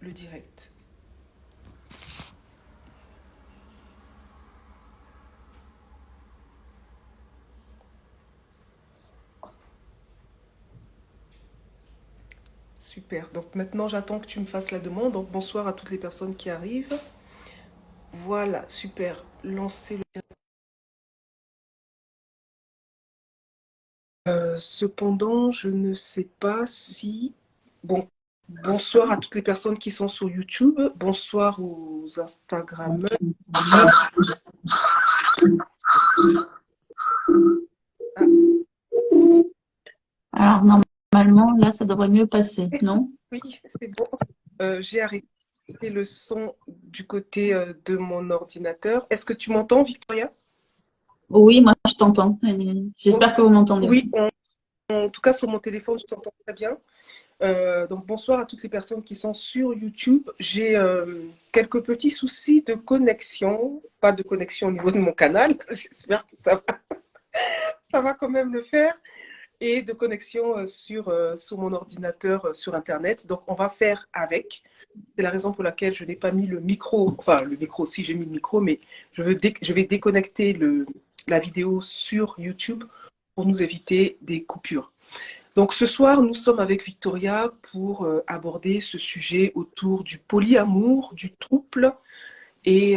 le direct. Super. Donc maintenant, j'attends que tu me fasses la demande. Donc bonsoir à toutes les personnes qui arrivent. Voilà, super. Lancez le direct. Cependant, je ne sais pas si... Bon, bonsoir à toutes les personnes qui sont sur YouTube. Bonsoir aux Instagrammeurs. Ah, Alors, normalement, là, ça devrait mieux passer, non? oui, c'est bon. J'ai arrêté le son du côté de mon ordinateur. Est-ce que tu m'entends, Victoria? Oui, moi, je t'entends. Ok. J'espère que vous m'entendez Oui, aussi. en tout cas, sur mon téléphone, je t'entends très bien. Donc, bonsoir à toutes les personnes qui sont sur YouTube. J'ai quelques petits soucis de connexion. Pas de connexion au niveau de mon canal. J'espère que ça va quand même le faire. Et de connexion sur mon ordinateur sur Internet. Donc, on va faire avec. C'est la raison pour laquelle je n'ai pas mis le micro. Enfin, le micro, si j'ai mis le micro, mais je vais déconnecter la vidéo sur YouTube pour nous éviter des coupures. Donc ce soir, nous sommes avec Victoria pour aborder ce sujet autour du polyamour, du trouble et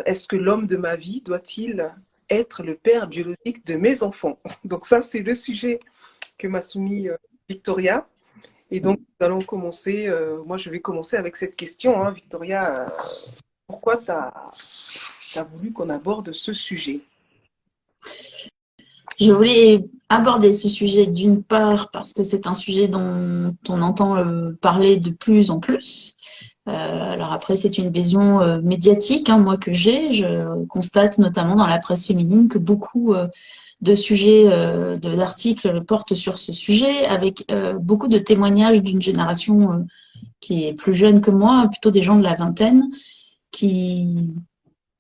est-ce que l'homme de ma vie doit-il être le père biologique de mes enfants? Donc ça, c'est le sujet que m'a soumis Victoria. Et donc, nous allons commencer. Moi, je vais commencer avec cette question, hein, Victoria. Pourquoi tu as voulu qu'on aborde ce sujet? Je voulais aborder ce sujet d'une part parce que c'est un sujet dont on entend parler de plus en plus. Alors après, c'est une vision médiatique, hein, moi, que j'ai. Je constate notamment dans la presse féminine que beaucoup de sujets, d'articles portent sur ce sujet, avec beaucoup de témoignages d'une génération qui est plus jeune que moi, plutôt des gens de la vingtaine, qui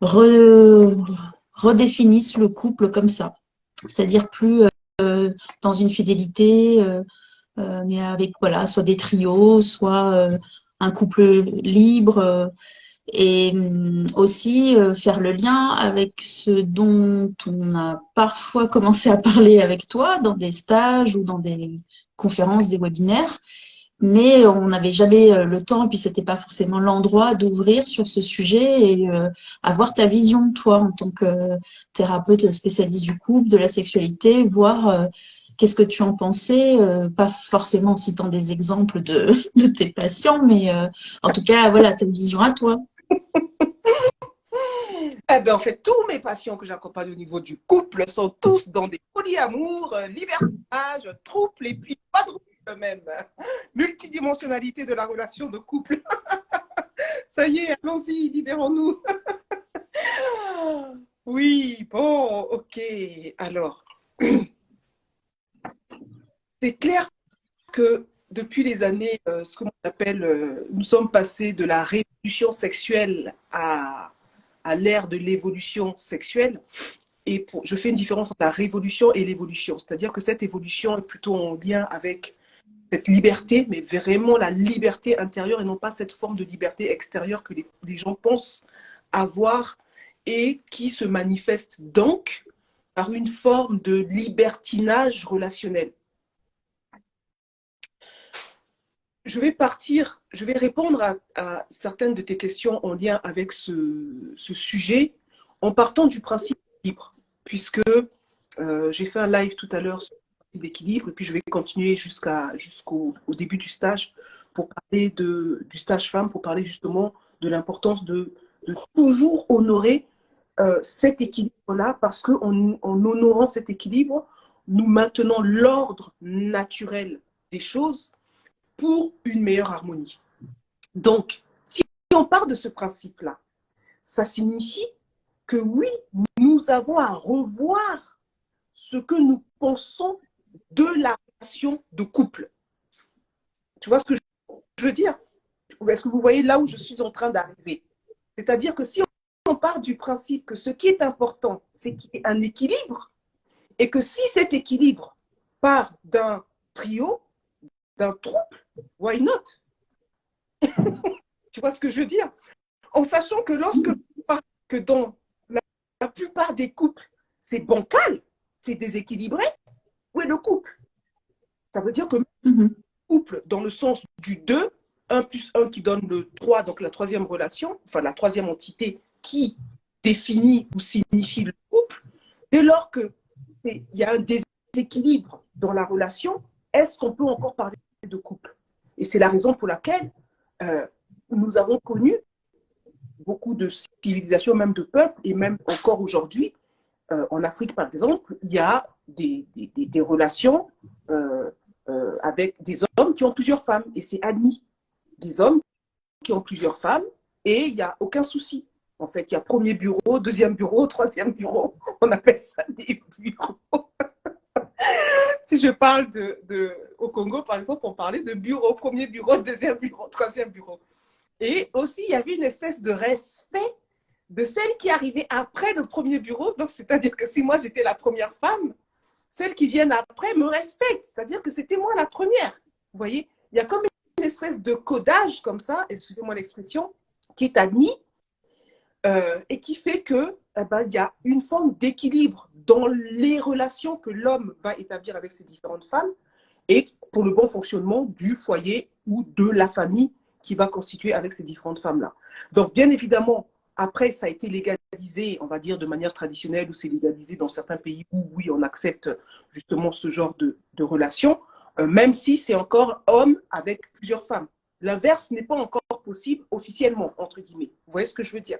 re- redéfinissent le couple comme ça. C'est-à-dire plus dans une fidélité, mais avec voilà, soit des trios, soit un couple libre, et aussi faire le lien avec ce dont on a parfois commencé à parler avec toi dans des stages ou dans des conférences, des webinaires, mais on n'avait jamais le temps, et puis c'était pas forcément l'endroit d'ouvrir sur ce sujet et avoir ta vision, toi, en tant que thérapeute spécialiste du couple, de la sexualité, voir qu'est-ce que tu en pensais, pas forcément en citant des exemples de tes patients, mais en tout cas, voilà, ta vision à toi. Eh ben, en fait, tous mes patients que j'accompagne au niveau du couple sont tous dans des polyamours, libertinage, trouble et puis pas de trouble même. Multidimensionnalité de la relation de couple. Ça y est, allons-y, libérons-nous. Oui, bon, ok. Alors, c'est clair que depuis les années, ce qu'on appelle, nous sommes passés de la révolution sexuelle à l'ère de l'évolution sexuelle. Et je fais une différence entre la révolution et l'évolution. C'est-à-dire que cette évolution est plutôt en lien avec cette liberté, mais vraiment la liberté intérieure et non pas cette forme de liberté extérieure que les gens pensent avoir et qui se manifeste donc par une forme de libertinage relationnel. Je vais répondre à certaines de tes questions en lien avec ce sujet en partant du principe libre, puisque j'ai fait un live tout à l'heure sur le principe d'équilibre et puis je vais continuer jusqu'au début du stage pour parler du stage femme, pour parler justement de l'importance de toujours honorer cet équilibre-là parce qu'en honorant cet équilibre, nous maintenons l'ordre naturel des choses pour une meilleure harmonie. Donc, si on part de ce principe-là, ça signifie que oui, nous avons à revoir ce que nous pensons de la relation de couple. Tu vois ce que je veux dire? Est-ce que vous voyez là où je suis en train d'arriver? C'est-à-dire que si on part du principe que ce qui est important, c'est qu'il y ait un équilibre, et que si cet équilibre part d'un trio, d'un trouble, why not? Tu vois ce que je veux dire? En sachant que que dans la plupart des couples, c'est bancal, c'est déséquilibré, où est le couple? Ça veut dire que couple, dans le sens du 2, 1 plus 1 qui donne le 3, donc la troisième relation, enfin la troisième entité qui définit ou signifie le couple, dès lors qu'il y a un déséquilibre dans la relation, est-ce qu'on peut encore parler de couple? Et c'est la raison pour laquelle nous avons connu beaucoup de civilisations, même de peuples, et même encore aujourd'hui, en Afrique par exemple, il y a des relations avec des hommes qui ont plusieurs femmes, et c'est admis. Des hommes qui ont plusieurs femmes, et il n'y a aucun souci. En fait, il y a premier bureau, deuxième bureau, troisième bureau. On appelle ça des bureaux. Si je parle au Congo, par exemple, on parlait de bureau, premier bureau, deuxième bureau, troisième bureau. Et aussi, il y avait une espèce de respect de celle qui arrivait après le premier bureau. Donc, c'est-à-dire que si moi, j'étais la première femme, celles qui viennent après me respectent. C'est-à-dire que c'était moi la première. Vous voyez, il y a comme une espèce de codage comme ça, excusez-moi l'expression, qui est admis et qui fait que il y a une forme d'équilibre dans les relations que l'homme va établir avec ses différentes femmes et pour le bon fonctionnement du foyer ou de la famille qui va constituer avec ces différentes femmes-là. Donc, bien évidemment, après, ça a été légalisé, on va dire, de manière traditionnelle, ou c'est légalisé dans certains pays où, oui, on accepte justement ce genre de relations, même si c'est encore homme avec plusieurs femmes. L'inverse n'est pas encore possible officiellement, entre guillemets. Vous voyez ce que je veux dire?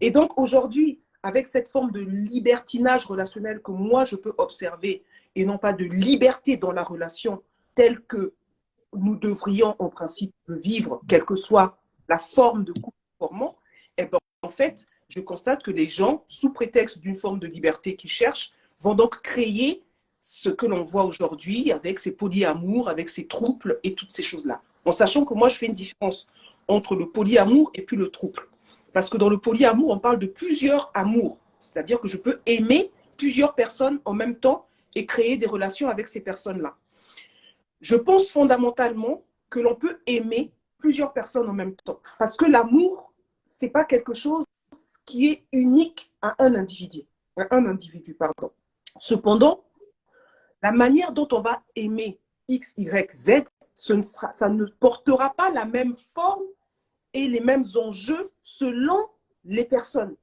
Et donc, aujourd'hui, avec cette forme de libertinage relationnel que moi, je peux observer, et non pas de liberté dans la relation telle que nous devrions en principe vivre, quelle que soit la forme de couple formant, eh ben, en fait, je constate que les gens, sous prétexte d'une forme de liberté qu'ils cherchent, vont donc créer ce que l'on voit aujourd'hui avec ces polyamours, avec ces trouples et toutes ces choses-là. En sachant que moi, je fais une différence entre le polyamour et puis le trouble. Parce que dans le polyamour, on parle de plusieurs amours. C'est-à-dire que je peux aimer plusieurs personnes en même temps et créer des relations avec ces personnes-là. Je pense fondamentalement que l'on peut aimer plusieurs personnes en même temps. Parce que l'amour, ce n'est pas quelque chose qui est unique à un individu. Pardon. Cependant, la manière dont on va aimer X, Y, Z, ça ne portera pas la même forme et les mêmes enjeux selon les personnes.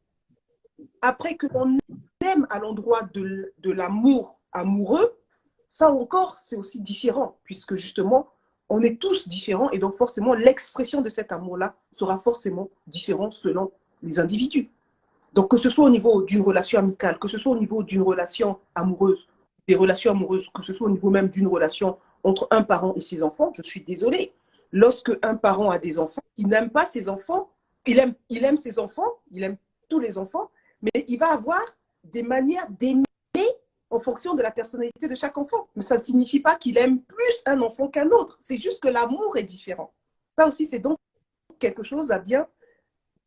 Après que l'on aime à l'endroit de l'amour amoureux, ça encore, c'est aussi différent, puisque justement, on est tous différents et donc forcément, l'expression de cet amour-là sera forcément différente selon les individus. Donc, que ce soit au niveau d'une relation amicale, que ce soit au niveau d'une relation amoureuse, des relations amoureuses, que ce soit au niveau même d'une relation entre un parent et ses enfants, je suis désolée. Lorsque un parent a des enfants, il n'aime pas ses enfants, il aime ses enfants, il aime tous les enfants, mais il va avoir des manières d'aimer en fonction de la personnalité de chaque enfant. Mais ça ne signifie pas qu'il aime plus un enfant qu'un autre. C'est juste que l'amour est différent. Ça aussi, c'est donc quelque chose à bien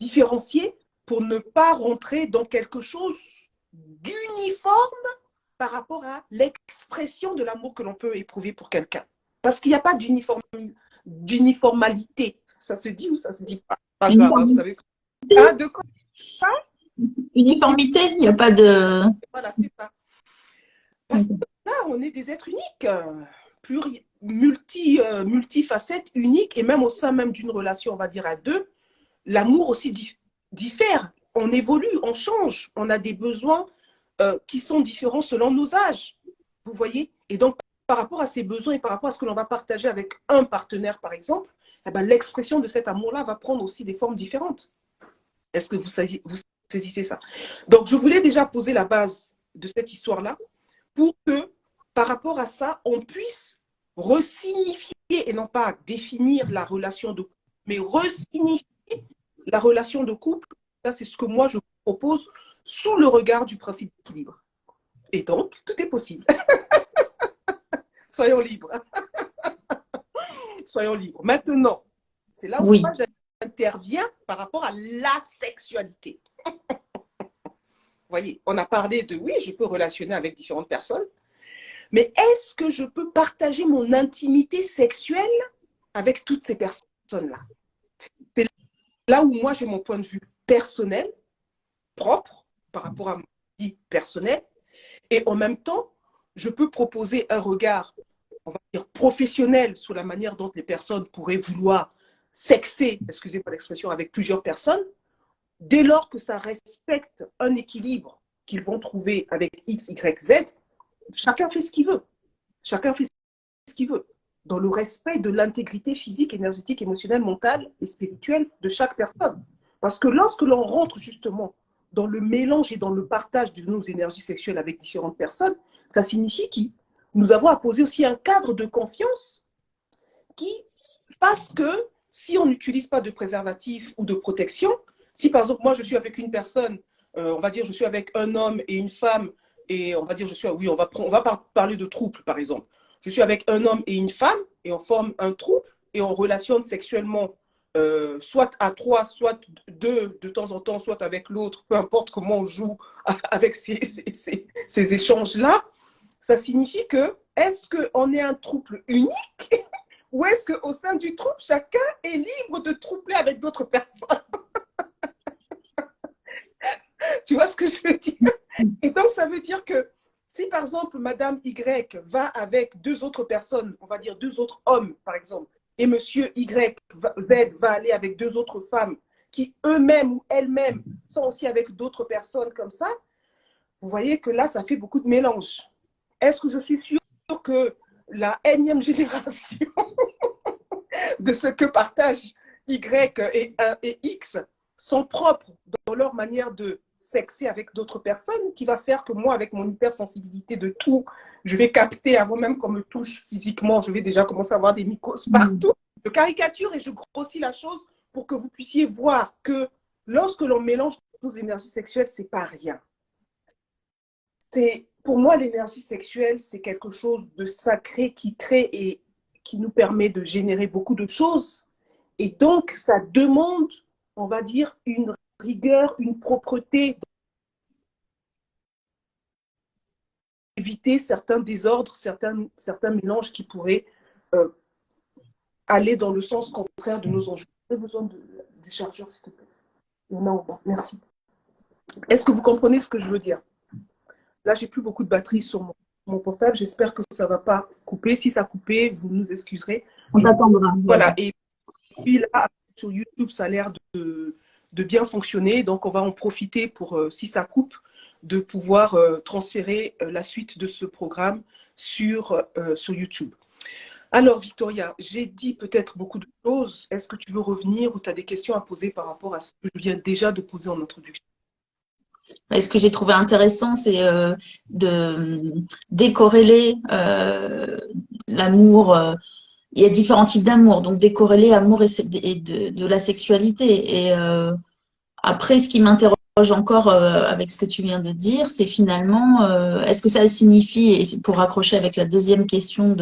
différencier pour ne pas rentrer dans quelque chose d'uniforme par rapport à l'expression de l'amour que l'on peut éprouver pour quelqu'un. Parce qu'il n'y a pas d'uniformalité. Ça se dit ou ça se dit pas? Pas grave, hein, vous savez. Ah, de quoi? Uniformité, il n'y a pas de... Voilà, c'est ça. Parce que là, on est des êtres uniques, multifacettes, uniques, et même au sein même d'une relation, on va dire à deux, l'amour aussi diffère. On évolue, on change, on a des besoins qui sont différents selon nos âges. Vous voyez? Et donc, par rapport à ces besoins et par rapport à ce que l'on va partager avec un partenaire, par exemple, eh ben, l'expression de cet amour-là va prendre aussi des formes différentes. Est-ce que vous saisissez ça? Donc, je voulais déjà poser la base de cette histoire-là pour que, par rapport à ça, on puisse resignifier et non pas définir la relation de couple, mais resignifier la relation de couple. Ça, c'est ce que moi, je propose sous le regard du principe d'équilibre. Et donc, tout est possible. Soyons libres. Soyons libres. Maintenant, c'est là où moi, j'interviens par rapport à la sexualité. Vous voyez, on a parlé de, oui, je peux relationner avec différentes personnes, mais est-ce que je peux partager mon intimité sexuelle avec toutes ces personnes-là? C'est là où moi j'ai mon point de vue personnel, propre, par rapport à mon vie personnelle, et en même temps, je peux proposer un regard, on va dire, professionnel sur la manière dont les personnes pourraient vouloir sexer, excusez-moi l'expression, avec plusieurs personnes, dès lors que ça respecte un équilibre qu'ils vont trouver avec X, Y, Z, chacun fait ce qu'il veut. Chacun fait ce qu'il veut, dans le respect de l'intégrité physique, énergétique, émotionnelle, mentale et spirituelle de chaque personne. Parce que lorsque l'on rentre justement dans le mélange et dans le partage de nos énergies sexuelles avec différentes personnes, ça signifie que nous avons à poser aussi un cadre de confiance qui fasse que si on n'utilise pas de préservatif ou de protection, si par exemple moi je suis avec une personne, on va dire je suis avec un homme et une femme, et on va dire oui, on va parler de trouble par exemple. Je suis avec un homme et une femme et on forme un trouble et on relationne sexuellement soit à trois, soit deux de temps en temps, soit avec l'autre, peu importe comment on joue avec ces échanges-là, ça signifie que est-ce qu'on est un trouble unique ou est-ce qu'au sein du trouble, chacun est libre de troubler avec d'autres personnes? Tu vois ce que je veux dire? Et donc, ça veut dire que si, par exemple, Madame Y va avec deux autres personnes, on va dire deux autres hommes, par exemple, et Monsieur Y, Z va aller avec deux autres femmes qui eux-mêmes ou elles-mêmes sont aussi avec d'autres personnes comme ça, vous voyez que là, ça fait beaucoup de mélange. Est-ce que je suis sûre que la énième génération de ce que partagent Y et X sont propres dans leur manière de sexer avec d'autres personnes, qui va faire que moi, avec mon hypersensibilité de tout, je vais capter avant même qu'on me touche physiquement, je vais déjà commencer à avoir des mycoses partout. Je caricature et je grossis la chose pour que vous puissiez voir que lorsque l'on mélange nos énergies sexuelles, c'est pas rien. Pour moi, l'énergie sexuelle, c'est quelque chose de sacré qui crée et qui nous permet de générer beaucoup de choses. Et donc, ça demande, on va dire, une rigueur, une propreté, éviter certains désordres, certains mélanges qui pourraient aller dans le sens contraire de nos enjeux. J'ai besoin du chargeur, s'il te plaît. Non, merci. Est-ce que vous comprenez ce que je veux dire? Là, j'ai plus beaucoup de batterie sur mon portable. J'espère que ça ne va pas couper. Si ça a coupé, vous nous excuserez. On t'attendra. Voilà. Et puis là, sur YouTube, ça a l'air de bien fonctionner. Donc, on va en profiter pour, si ça coupe, de pouvoir transférer la suite de ce programme sur YouTube. Alors, Victoria, j'ai dit peut-être beaucoup de choses. Est-ce que tu veux revenir ou tu as des questions à poser par rapport à ce que je viens déjà de poser en introduction? Et ce que j'ai trouvé intéressant, c'est de décorréler l'amour. Il y a différents types d'amour, donc décorréler amour et de la sexualité. Et après, ce qui m'interroge encore avec ce que tu viens de dire, c'est finalement, est-ce que ça signifie, et pour raccrocher avec la deuxième question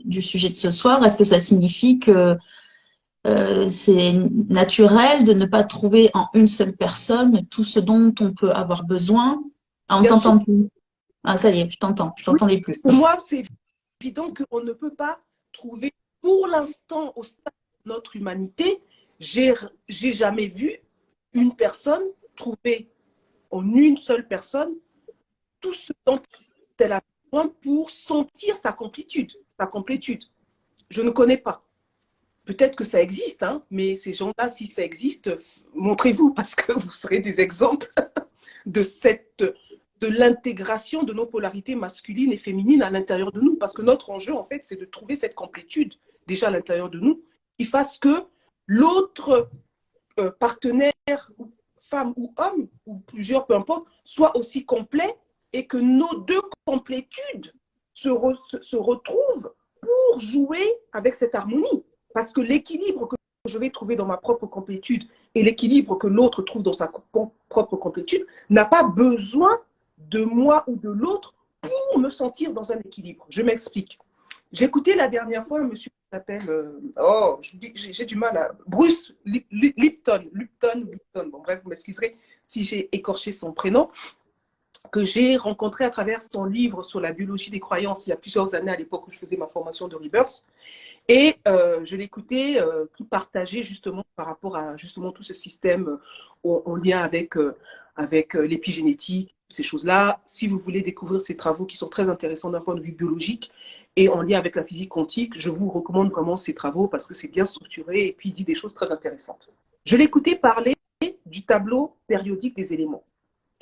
du sujet de ce soir, est-ce que ça signifie que c'est naturel de ne pas trouver en une seule personne tout ce dont on peut avoir besoin? Ah, on ne t'entend plus. Ah, ça y est, je t'entendais plus. Pour moi, c'est évident qu'on ne peut pas trouver, pour l'instant, au stade de notre humanité, j'ai jamais vu une personne trouver en une seule personne tout ce dont elle a besoin pour sentir sa complétude. Je ne connais pas. Peut-être que ça existe, hein, mais ces gens-là, si ça existe, montrez-vous parce que vous serez des exemples de l'intégration de nos polarités masculines et féminines à l'intérieur de nous. Parce que notre enjeu, en fait, c'est de trouver cette complétude déjà à l'intérieur de nous qui fasse que l'autre partenaire, femme ou homme, ou plusieurs, peu importe, soit aussi complet et que nos deux complétudes se retrouvent pour jouer avec cette harmonie. Parce que l'équilibre que je vais trouver dans ma propre complétude et l'équilibre que l'autre trouve dans sa propre complétude n'a pas besoin de moi ou de l'autre pour me sentir dans un équilibre. Je m'explique. J'ai écouté la dernière fois un monsieur qui s'appelle, j'ai du mal à, Bruce Lipton. Bon, bref, vous m'excuserez si j'ai écorché son prénom, que j'ai rencontré à travers son livre sur la biologie des croyances il y a plusieurs années à l'époque où je faisais ma formation de Rebirth. Et je l'écoutais qui partageait justement par rapport à justement tout ce système en lien avec l'épigénétique, ces choses-là. Si vous voulez découvrir ces travaux qui sont très intéressants d'un point de vue biologique et en lien avec la physique quantique, je vous recommande vraiment ces travaux parce que c'est bien structuré et puis il dit des choses très intéressantes. Je l'écoutais parler du tableau périodique des éléments.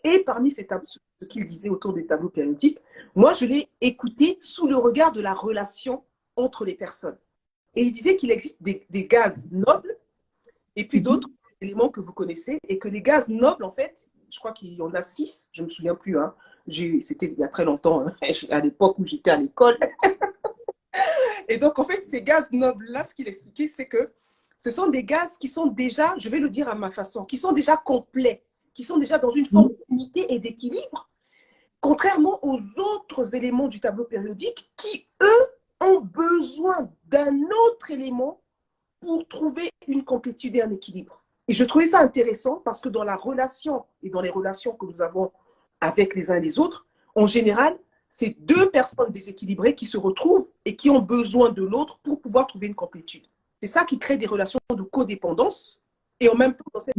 Et parmi ces tableaux, ce qu'il disait autour des tableaux périodiques, moi, je l'ai écouté sous le regard de la relation entre les personnes. Et il disait qu'il existe des gaz nobles et puis d'autres éléments que vous connaissez et que les gaz nobles, en fait, je crois qu'il y en a 6, je ne me souviens plus, hein. C'était il y a très longtemps, hein, à l'époque où j'étais à l'école. Et donc, en fait, ces gaz nobles-là, ce qu'il expliquait, c'est que ce sont des gaz qui sont déjà, je vais le dire à ma façon, qui sont déjà complets, qui sont déjà dans une forme d'unité et d'équilibre, contrairement aux autres éléments du tableau périodique qui, eux, ont besoin d'un autre élément pour trouver une complétude et un équilibre. Et je trouvais ça intéressant parce que dans la relation et dans les relations que nous avons avec les uns et les autres, en général, c'est deux personnes déséquilibrées qui se retrouvent et qui ont besoin de l'autre pour pouvoir trouver une complétude. C'est ça qui crée des relations de codépendance. Et en même temps, dans cette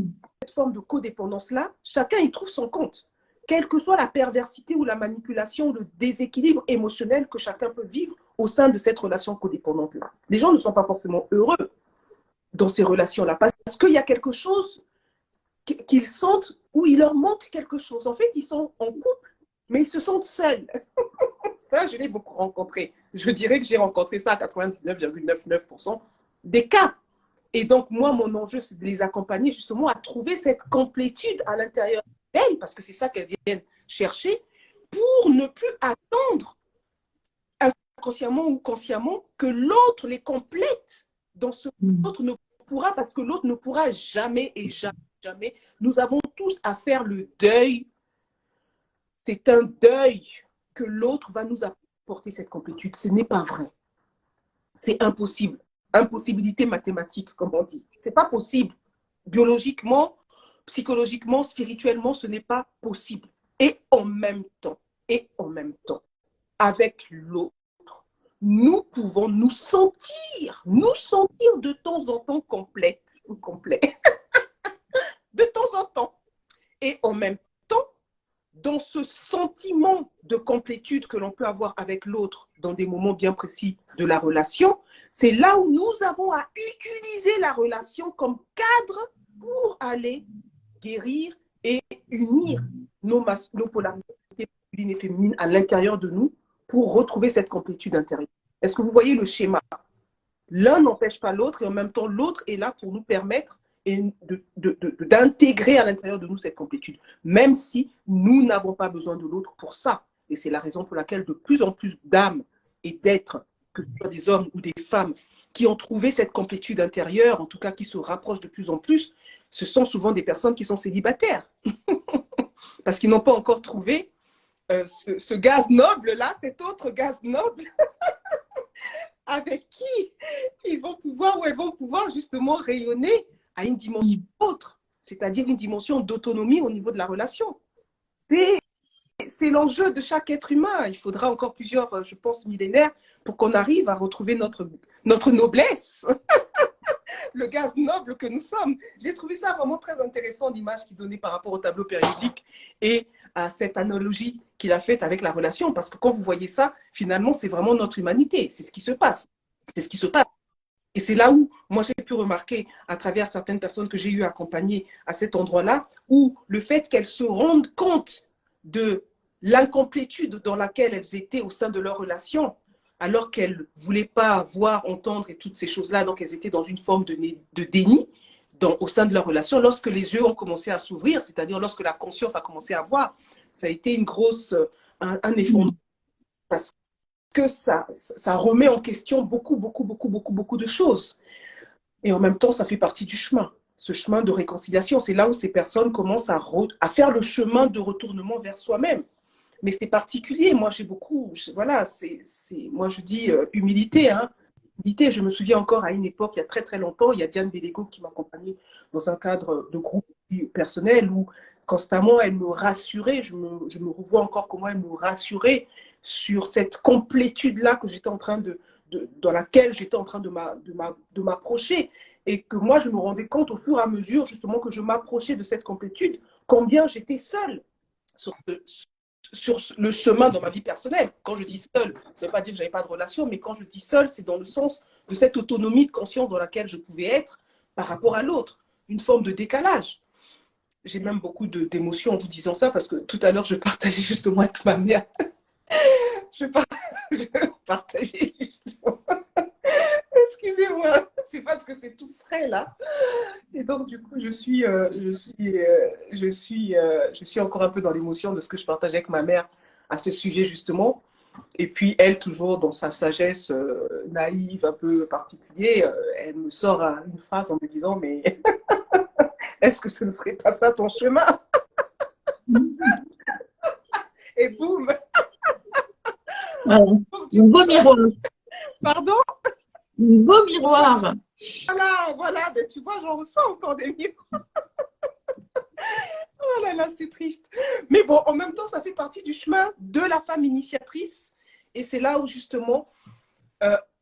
forme de codépendance-là, chacun y trouve son compte. Quelle que soit la perversité ou la manipulation, le déséquilibre émotionnel que chacun peut vivre au sein de cette relation codépendante-là. Les gens ne sont pas forcément heureux dans ces relations-là parce qu'il y a quelque chose qu'ils sentent où il leur manque quelque chose. En fait, ils sont en couple, mais ils se sentent seuls. Ça, je l'ai beaucoup rencontré. Je dirais que j'ai rencontré ça à 99,99% des cas. Et donc, moi, mon enjeu, c'est de les accompagner justement à trouver cette complétude à l'intérieur d'elles, parce que c'est ça qu'elles viennent chercher, pour ne plus attendre, inconsciemment ou consciemment, que l'autre les complète dans ce que l'autre ne pourra, parce que l'autre ne pourra jamais et jamais, jamais. Nous avons tous à faire le deuil. C'est un deuil que l'autre va nous apporter cette complétude. Ce n'est pas vrai. C'est impossible. Impossibilité mathématique, comme on dit. Ce n'est pas possible. Biologiquement, psychologiquement, spirituellement, ce n'est pas possible. Et en même temps, avec l'autre, nous pouvons nous sentir de temps en temps complètes ou complets. De temps en temps. Et en même temps, dans ce sentiment de complétude que l'on peut avoir avec l'autre dans des moments bien précis de la relation, c'est là où nous avons à utiliser la relation comme cadre pour aller guérir et unir nos polarités masculines et féminines à l'intérieur de nous pour retrouver cette complétude intérieure. Est-ce que vous voyez le schéma? L'un n'empêche pas l'autre et en même temps, l'autre est là pour nous permettre d'intégrer à l'intérieur de nous cette complétude, même si nous n'avons pas besoin de l'autre pour ça. Et c'est la raison pour laquelle de plus en plus d'âmes et d'êtres, que ce soit des hommes ou des femmes, qui ont trouvé cette complétude intérieure, en tout cas qui se rapprochent de plus en plus, ce sont souvent des personnes qui sont célibataires. Parce qu'ils n'ont pas encore trouvé ce gaz noble-là, cet autre gaz noble, avec qui ils vont pouvoir ou elles vont pouvoir justement rayonner à une dimension autre, c'est-à-dire une dimension d'autonomie au niveau de la relation. C'est l'enjeu de chaque être humain. Il faudra encore plusieurs, je pense, millénaires pour qu'on arrive à retrouver notre noblesse, le gaz noble que nous sommes. J'ai trouvé ça vraiment très intéressant, l'image qu'il donnait par rapport au tableau périodique et à cette analogie qu'il a faite avec la relation, parce que quand vous voyez ça, finalement, c'est vraiment notre humanité. C'est ce qui se passe. C'est ce qui se passe. Et c'est là où, moi, j'ai pu remarquer, à travers certaines personnes que j'ai eu à accompagner à cet endroit-là, où le fait qu'elles se rendent compte de l'incomplétude dans laquelle elles étaient au sein de leur relation, alors qu'elles ne voulaient pas voir, entendre et toutes ces choses-là, donc elles étaient dans une forme de déni au sein de leur relation. Lorsque les yeux ont commencé à s'ouvrir, c'est-à-dire lorsque la conscience a commencé à voir, ça a été un effondrement. Parce que ça remet en question beaucoup de choses. Et en même temps, ça fait partie du chemin. Ce chemin de réconciliation, c'est là où ces personnes commencent à faire le chemin de retournement vers soi-même. Mais c'est particulier. Moi, j'ai beaucoup... Voilà, moi, je dis humilité. Hein. Humilité, je me souviens encore à une époque, il y a très, très longtemps, il y a Diane Bellego qui m'accompagnait dans un cadre de groupe personnel où constamment, elle me rassurait. Je me revois encore comment elle me rassurait sur cette complétude-là que j'étais en train de dans laquelle j'étais en train de m'approcher. Et que moi, je me rendais compte au fur et à mesure, justement, que je m'approchais de cette complétude, combien j'étais seule sur le chemin dans ma vie personnelle. Quand je dis seule, ça ne veut pas dire que je n'avais pas de relation, mais quand je dis seule, c'est dans le sens de cette autonomie de conscience dans laquelle je pouvais être par rapport à l'autre, une forme de décalage. J'ai même beaucoup d'émotions en vous disant ça, parce que tout à l'heure, je partageais justement avec ma mère. Je partageais justement. Excusez-moi, c'est parce que c'est tout frais là. Et donc, du coup, je suis encore un peu dans l'émotion de ce que je partageais avec ma mère à ce sujet, justement. Et puis, elle, toujours dans sa sagesse naïve, un peu particulière, elle me sort une phrase en me disant, mais est-ce que ce ne serait pas ça ton chemin? Et boum! Voilà. Un beau miroir. Pardon? Un beau miroir. Voilà, mais tu vois, j'en reçois encore des miroirs. Oh là là, c'est triste. Mais bon, en même temps, ça fait partie du chemin de la femme initiatrice. Et c'est là où, justement,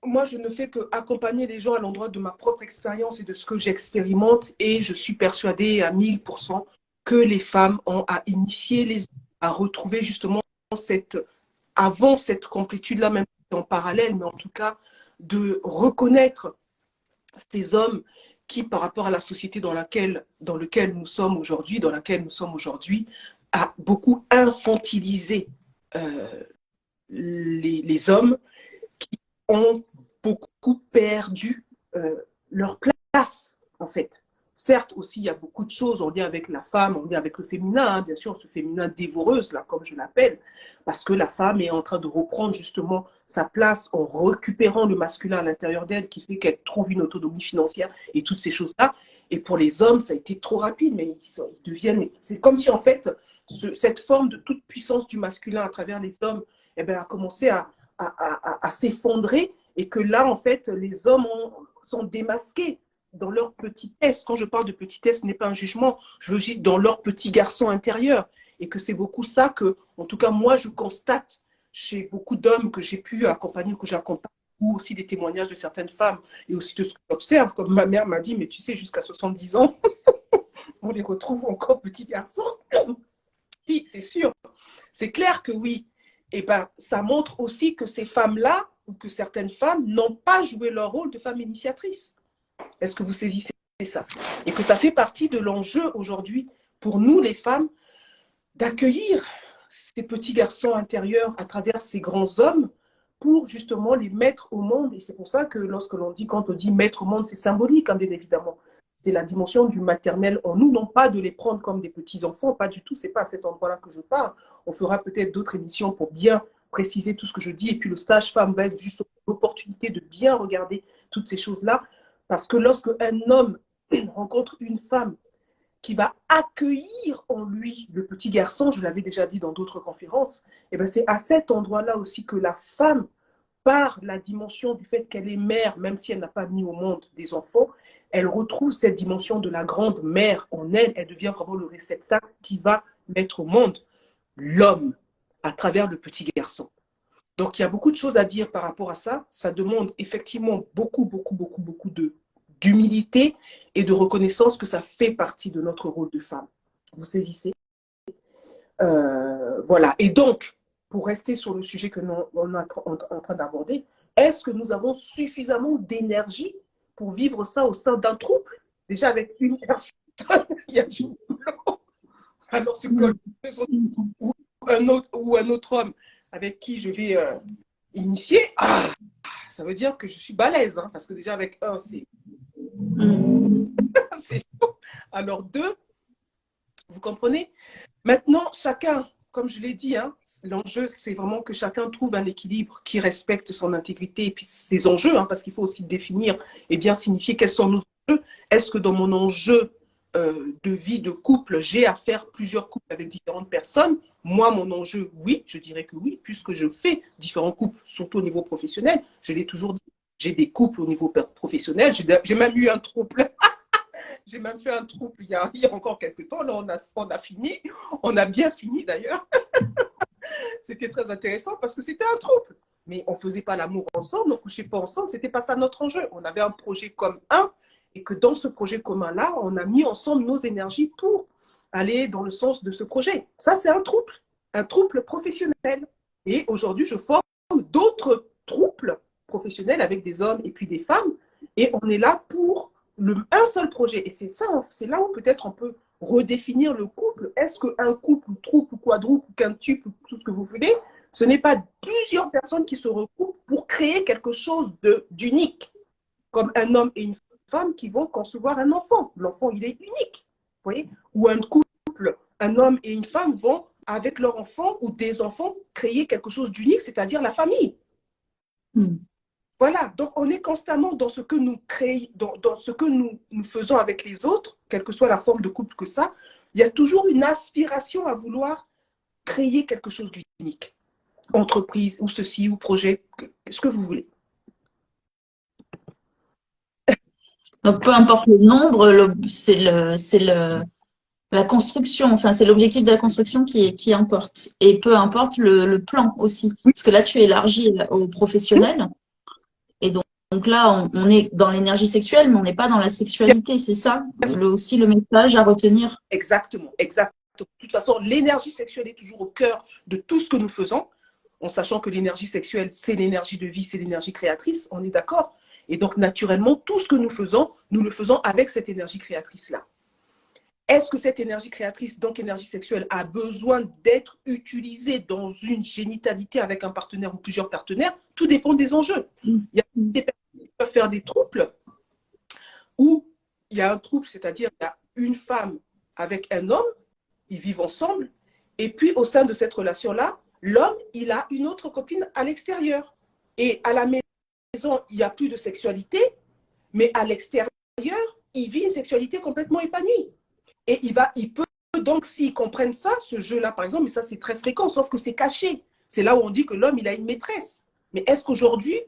moi, je ne fais qu'accompagner les gens à l'endroit de ma propre expérience et de ce que j'expérimente. Et je suis persuadée à 1000% que les femmes ont à initier les hommes à retrouver justement avant cette complétude-là, même en parallèle, mais en tout cas, de reconnaître ces hommes qui, par rapport à la société dans laquelle nous sommes aujourd'hui, a beaucoup infantilisé les hommes qui ont beaucoup perdu leur place, en fait. Certes, aussi, il y a beaucoup de choses en lien avec la femme, en lien avec le féminin, hein, bien sûr, ce féminin dévoreuse, là, comme je l'appelle, parce que la femme est en train de reprendre justement sa place en récupérant le masculin à l'intérieur d'elle, qui fait qu'elle trouve une autonomie financière et toutes ces choses-là. Et pour les hommes, ça a été trop rapide, mais ils deviennent... C'est comme si, en fait, cette forme de toute puissance du masculin à travers les hommes eh bien, a commencé à s'effondrer, et que là, en fait, les hommes sont démasqués dans leur petitesse. Quand je parle de petitesse, ce n'est pas un jugement, je veux dire dans leur petit garçon intérieur. Et que c'est beaucoup ça que, en tout cas, moi, je constate chez beaucoup d'hommes que j'ai pu accompagner, que j'accompagne, ou aussi des témoignages de certaines femmes, et aussi de ce que j'observe, comme ma mère m'a dit, mais tu sais, jusqu'à 70 ans, on les retrouve encore petits garçons. Oui, c'est sûr. C'est clair que oui. Et ben, ça montre aussi que ces femmes-là, ou que certaines femmes, n'ont pas joué leur rôle de femme initiatrice. Est-ce que vous saisissez ça? Et que ça fait partie de l'enjeu aujourd'hui pour nous, les femmes, d'accueillir ces petits garçons intérieurs à travers ces grands hommes pour justement les mettre au monde. Et c'est pour ça que quand on dit mettre au monde, c'est symbolique, hein, bien évidemment. C'est la dimension du maternel en nous, non pas de les prendre comme des petits-enfants, pas du tout, c'est pas à cet endroit-là que je parle. On fera peut-être d'autres émissions pour bien préciser tout ce que je dis. Et puis le stage femme va être juste l'opportunité de bien regarder toutes ces choses-là. Parce que lorsque un homme rencontre une femme qui va accueillir en lui le petit garçon, je l'avais déjà dit dans d'autres conférences, et ben c'est à cet endroit-là aussi que la femme, par la dimension du fait qu'elle est mère, même si elle n'a pas mis au monde des enfants, elle retrouve cette dimension de la grande mère en elle, elle devient vraiment le réceptacle qui va mettre au monde l'homme à travers le petit garçon. Donc il y a beaucoup de choses à dire par rapport à ça, ça demande effectivement beaucoup d'humilité et de reconnaissance que ça fait partie de notre rôle de femme. Vous saisissez? Voilà. Et donc, pour rester sur le sujet que nous on est en train d'aborder, est-ce que nous avons suffisamment d'énergie pour vivre ça au sein d'un trouble? Déjà, avec une personne, il y a du boulot. Alors, ce ou un autre homme avec qui je vais initier, ça veut dire que je suis balèze, hein, parce que déjà avec un, c'est chaud. Alors deux, vous comprenez? Maintenant, chacun, comme je l'ai dit, hein, l'enjeu, c'est vraiment que chacun trouve un équilibre qui respecte son intégrité et puis ses enjeux, hein, parce qu'il faut aussi définir et bien signifier quels sont nos enjeux. Est-ce que dans mon enjeu de vie de couple, j'ai à faire plusieurs couples avec différentes personnes? Moi, mon enjeu, oui, je dirais que oui, puisque je fais différents couples, surtout au niveau professionnel. Je l'ai toujours dit, j'ai des couples au niveau professionnel. J'ai même eu un trouble. J'ai même fait un trouble il y a encore quelques temps. Là, on a fini. On a bien fini d'ailleurs. C'était très intéressant parce que c'était un trouble. mais on ne faisait pas l'amour ensemble, on ne couchait pas ensemble, ce n'était pas ça notre enjeu. On avait un projet comme un, et que dans ce projet commun-là, on a mis ensemble nos énergies pour aller dans le sens de ce projet. Ça, c'est un trouble professionnel. Et aujourd'hui, je forme d'autres troupes professionnels avec des hommes et puis des femmes, et on est là pour un seul projet. Et c'est ça, c'est là où peut-être on peut redéfinir le couple. Est-ce qu'un couple, ou troupe, ou quadruple, ou quintuple, ou tout ce que vous voulez, ce n'est pas plusieurs personnes qui se recoupent pour créer quelque chose d'unique, comme un homme et une femme qui vont concevoir un enfant. L'enfant, il est unique, vous voyez? Ou un couple, un homme et une femme vont, avec leur enfant ou des enfants, créer quelque chose d'unique, c'est-à-dire la famille. Voilà, donc on est constamment dans ce que nous créons, dans ce que nous faisons avec les autres, quelle que soit la forme de couple que ça, il y a toujours une aspiration à vouloir créer quelque chose d'unique. Entreprise, ou ceci, ou projet, ce que vous voulez. Donc, peu importe le nombre, c'est la construction, enfin, c'est l'objectif de la construction qui importe. Et peu importe le plan aussi. Oui. Parce que là, tu élargis aux professionnels. Et donc là, on est dans l'énergie sexuelle, mais on n'est pas dans la sexualité. C'est ça aussi le message à retenir. Exactement, exactement. De toute façon, l'énergie sexuelle est toujours au cœur de tout ce que nous faisons, en sachant que l'énergie sexuelle, c'est l'énergie de vie, c'est l'énergie créatrice, on est d'accord? Et donc, naturellement, tout ce que nous le faisons avec cette énergie créatrice-là. Est-ce que cette énergie créatrice, donc énergie sexuelle, a besoin d'être utilisée dans une génitalité avec un partenaire ou plusieurs partenaires? Tout dépend des enjeux. Il y a des personnes qui peuvent faire des trouples où il y a un trouble, c'est-à-dire il y a une femme avec un homme, ils vivent ensemble, et puis au sein de cette relation-là, l'homme, il a une autre copine à l'extérieur. Et à la maison, il n'y a plus de sexualité, mais à l'extérieur, il vit une sexualité complètement épanouie. Et il peut donc, s'ils comprennent ça, ce jeu-là, par exemple, mais ça c'est très fréquent, sauf que c'est caché. C'est là où on dit que l'homme, il a une maîtresse. Mais est-ce qu'aujourd'hui,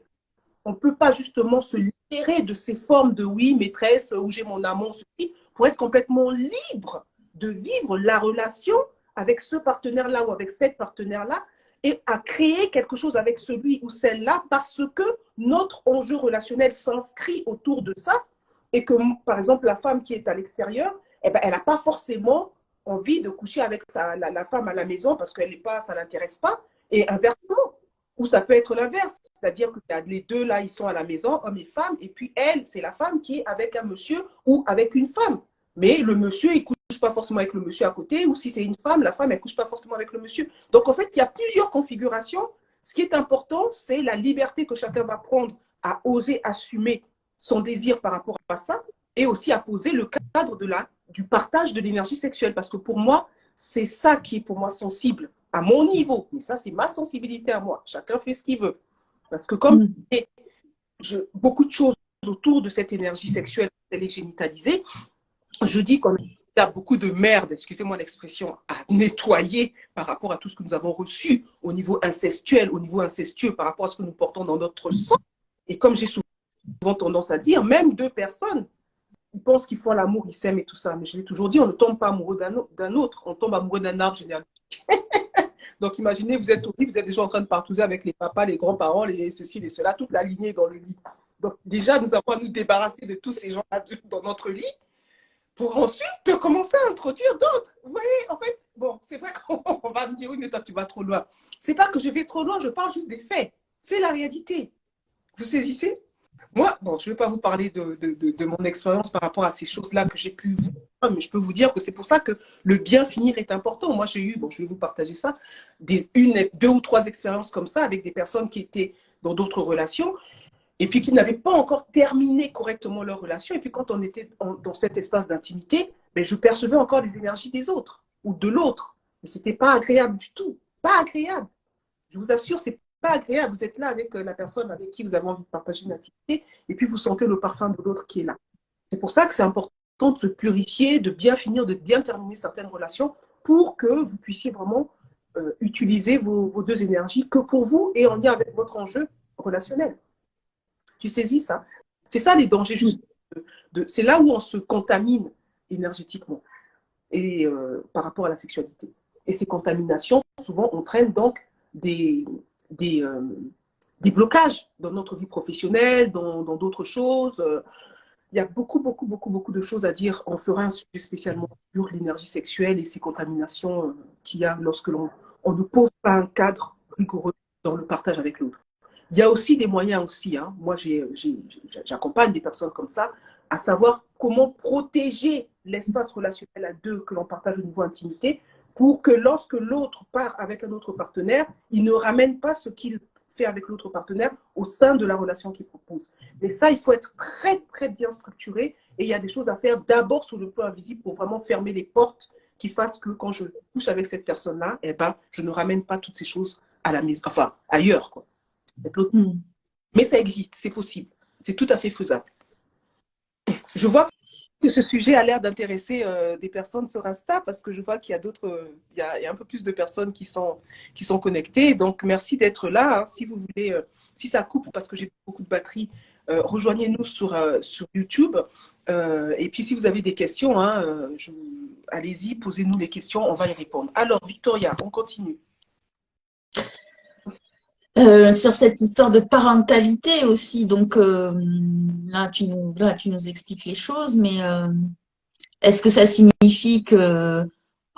on ne peut pas justement se libérer de ces formes de oui, maîtresse, où j'ai mon amant, ceci, pour être complètement libre de vivre la relation avec ce partenaire-là ou avec cette partenaire-là et à créer quelque chose avec celui ou celle-là parce que notre enjeu relationnel s'inscrit autour de ça et que, par exemple, la femme qui est à l'extérieur, eh ben, elle n'a pas forcément envie de coucher avec la femme à la maison parce qu'elle n'est pas, ça ne l'intéresse pas. Et inversement, ou ça peut être l'inverse, c'est-à-dire que les deux là, ils sont à la maison, homme et femme, et puis elle, c'est la femme qui est avec un monsieur ou avec une femme. Mais le monsieur, il ne couche pas forcément avec le monsieur à côté, ou si c'est une femme, la femme, elle ne couche pas forcément avec le monsieur. Donc en fait, il y a plusieurs configurations. Ce qui est important, c'est la liberté que chacun va prendre à oser assumer son désir par rapport à ça, et aussi à poser le cadre du partage de l'énergie sexuelle. Parce que pour moi, c'est ça qui est pour moi sensible à mon niveau. Mais ça, c'est ma sensibilité à moi. Chacun fait ce qu'il veut. Parce que comme beaucoup de choses autour de cette énergie sexuelle, elle est génitalisée, je dis qu'on a beaucoup de merde, excusez-moi l'expression, à nettoyer par rapport à tout ce que nous avons reçu au niveau incestuel, au niveau incestueux, par rapport à ce que nous portons dans notre sang. Et comme j'ai souvent tendance à dire, même deux personnes, ils pensent qu'ils font l'amour, ils s'aiment et tout ça. Mais je l'ai toujours dit, on ne tombe pas amoureux d'un autre, on tombe amoureux d'un arbre généralement. Donc imaginez, vous êtes au lit, vous êtes déjà en train de partouzer avec les papas, les grands-parents, les ceci, les cela, toute la lignée dans le lit. Donc déjà, nous avons à nous débarrasser de tous ces gens-là dans notre lit pour ensuite commencer à introduire d'autres. Vous voyez, en fait, bon, c'est vrai qu'on va me dire, oui, mais toi, tu vas trop loin. C'est pas que je vais trop loin, je parle juste des faits. C'est la réalité. Vous saisissez? Moi, bon, je ne vais pas vous parler de mon expérience par rapport à ces choses-là que j'ai pu voir, mais je peux vous dire que c'est pour ça que le bien finir est important. Moi, j'ai eu, bon, je vais vous partager ça, deux ou trois expériences comme ça avec des personnes qui étaient dans d'autres relations et puis qui n'avaient pas encore terminé correctement leur relation. Et puis quand on était dans cet espace d'intimité, ben, je percevais encore les énergies des autres ou de l'autre. Et ce n'était pas agréable du tout. Pas agréable. Je vous assure, c'est pas agréable. Vous êtes là avec la personne avec qui vous avez envie de partager une intimité et puis vous sentez le parfum de l'autre qui est là. C'est pour ça que c'est important de se purifier, de bien finir, de bien terminer certaines relations pour que vous puissiez vraiment utiliser vos deux énergies que pour vous et en lien avec votre enjeu relationnel. Tu saisis ça? C'est ça les dangers, juste. C'est là où on se contamine énergétiquement et par rapport à la sexualité. Et ces contaminations, souvent, entraînent donc des des blocages dans notre vie professionnelle, dans d'autres choses. Il y a beaucoup de choses à dire. On fera un sujet spécialement sur l'énergie sexuelle et ses contaminations qu'il y a lorsque on ne pose pas un cadre rigoureux dans le partage avec l'autre. Il y a aussi des moyens aussi. Hein. Moi, j'accompagne des personnes comme ça à savoir comment protéger l'espace relationnel à deux que l'on partage au niveau intimité pour que lorsque l'autre part avec un autre partenaire, il ne ramène pas ce qu'il fait avec l'autre partenaire au sein de la relation qu'il propose. Mais ça, il faut être très bien structuré et il y a des choses à faire d'abord sur le plan invisible pour vraiment fermer les portes qui fassent que quand je couche avec cette personne-là, eh ben, je ne ramène pas toutes ces choses à la maison, enfin ailleurs, quoi. Mais ça existe, c'est possible, c'est tout à fait faisable. Je vois que ce sujet a l'air d'intéresser des personnes sur Insta parce que je vois qu'il y a d'autres, il y a un peu plus de personnes qui sont connectées. Donc, merci d'être là. Hein. Si vous voulez, si ça coupe parce que j'ai beaucoup de batterie, rejoignez-nous sur YouTube. Et puis, si vous avez des questions, hein, allez-y, posez-nous les questions, on va y répondre. Alors, Victoria, on continue. Sur cette histoire de parentalité aussi, donc là tu nous expliques les choses, mais est-ce que ça signifie que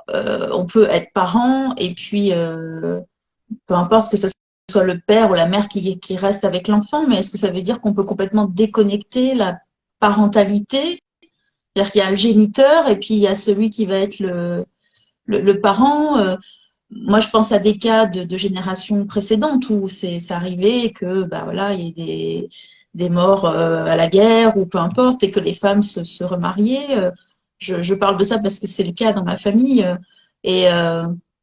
on peut être parent et puis peu importe que ce soit le père ou la mère qui reste avec l'enfant, mais est-ce que ça veut dire qu'on peut complètement déconnecter la parentalité? C'est-à-dire qu'il y a le géniteur et puis il y a celui qui va être le parent. Moi, je pense à des cas de générations précédentes où c'est arrivé que, bah voilà, il y ait des morts à la guerre ou peu importe, et que les femmes se remariaient. Je parle de ça parce que c'est le cas dans ma famille. Et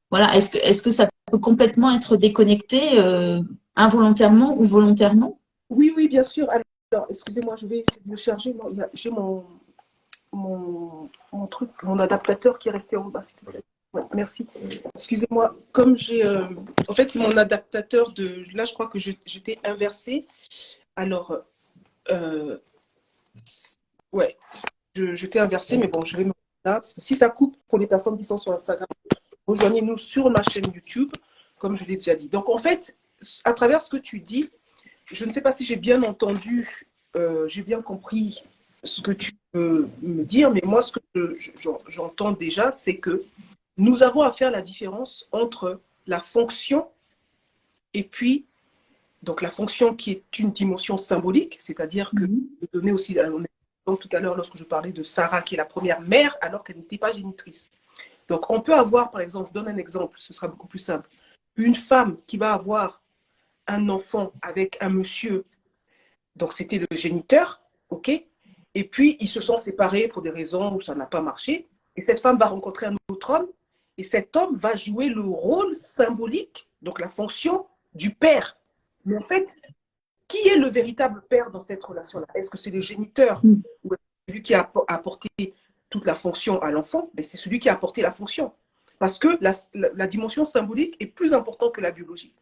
voilà, est-ce que ça peut complètement être déconnecté involontairement ou volontairement? Oui, bien sûr. Alors, excusez-moi, je vais essayer de me charger. J'ai mon truc, mon adaptateur qui est resté en bas, s'il te plaît. Ouais, merci. Excusez-moi, comme j'ai... en fait, c'est mon adaptateur de... Là, je crois que j'étais inversée. Alors, ouais, j'étais inversée, mais bon, je vais me... Là, parce que si ça coupe pour les personnes qui sont sur Instagram, rejoignez-nous sur ma chaîne YouTube, comme je l'ai déjà dit. Donc, en fait, à travers ce que tu dis, je ne sais pas si j'ai bien entendu, j'ai bien compris ce que tu peux me dire, mais moi, ce que j'entends déjà, c'est que nous avons à faire la différence entre la fonction et puis, donc la fonction qui est une dimension symbolique, c'est-à-dire que je donnais aussi, donc tout à l'heure lorsque je parlais de Sarah qui est la première mère alors qu'elle n'était pas génitrice. Donc on peut avoir, par exemple, je donne un exemple, ce sera beaucoup plus simple, une femme qui va avoir un enfant avec un monsieur, donc c'était le géniteur, ok, et puis ils se sont séparés pour des raisons où ça n'a pas marché, et cette femme va rencontrer un autre homme, et cet homme va jouer le rôle symbolique, donc la fonction du père. Mais en fait, qui est le véritable père dans cette relation-là? Est-ce que c'est le géniteur ou celui qui a apporté toute la fonction à l'enfant? Ben, c'est celui qui a apporté la fonction. Parce que la dimension symbolique est plus importante que la biologie.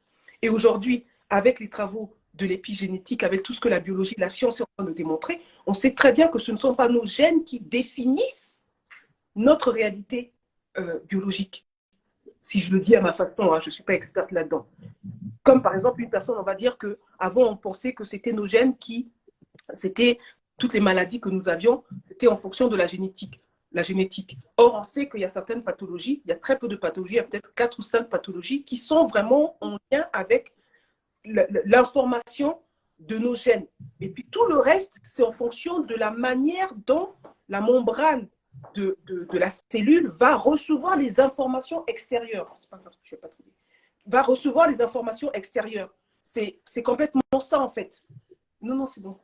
Et aujourd'hui, avec les travaux de l'épigénétique, avec tout ce que la biologie, la science est en train de démontrer, on sait très bien que ce ne sont pas nos gènes qui définissent notre réalité biologique. Si je le dis à ma façon, hein, je ne suis pas experte là-dedans. Comme par exemple, une personne, on va dire qu'avant, on pensait que c'était nos gènes c'était toutes les maladies que nous avions, c'était en fonction de la génétique. Or, on sait qu'il y a certaines pathologies, il y a très peu de pathologies, il y a peut-être 4 ou 5 pathologies qui sont vraiment en lien avec l'information de nos gènes. Et puis tout le reste, c'est en fonction de la manière dont la membrane de la cellule va recevoir les informations extérieures. C'est pas grave, je ne vais pas trouver. Va recevoir les informations extérieures. C'est complètement ça, en fait. Non, c'est bon.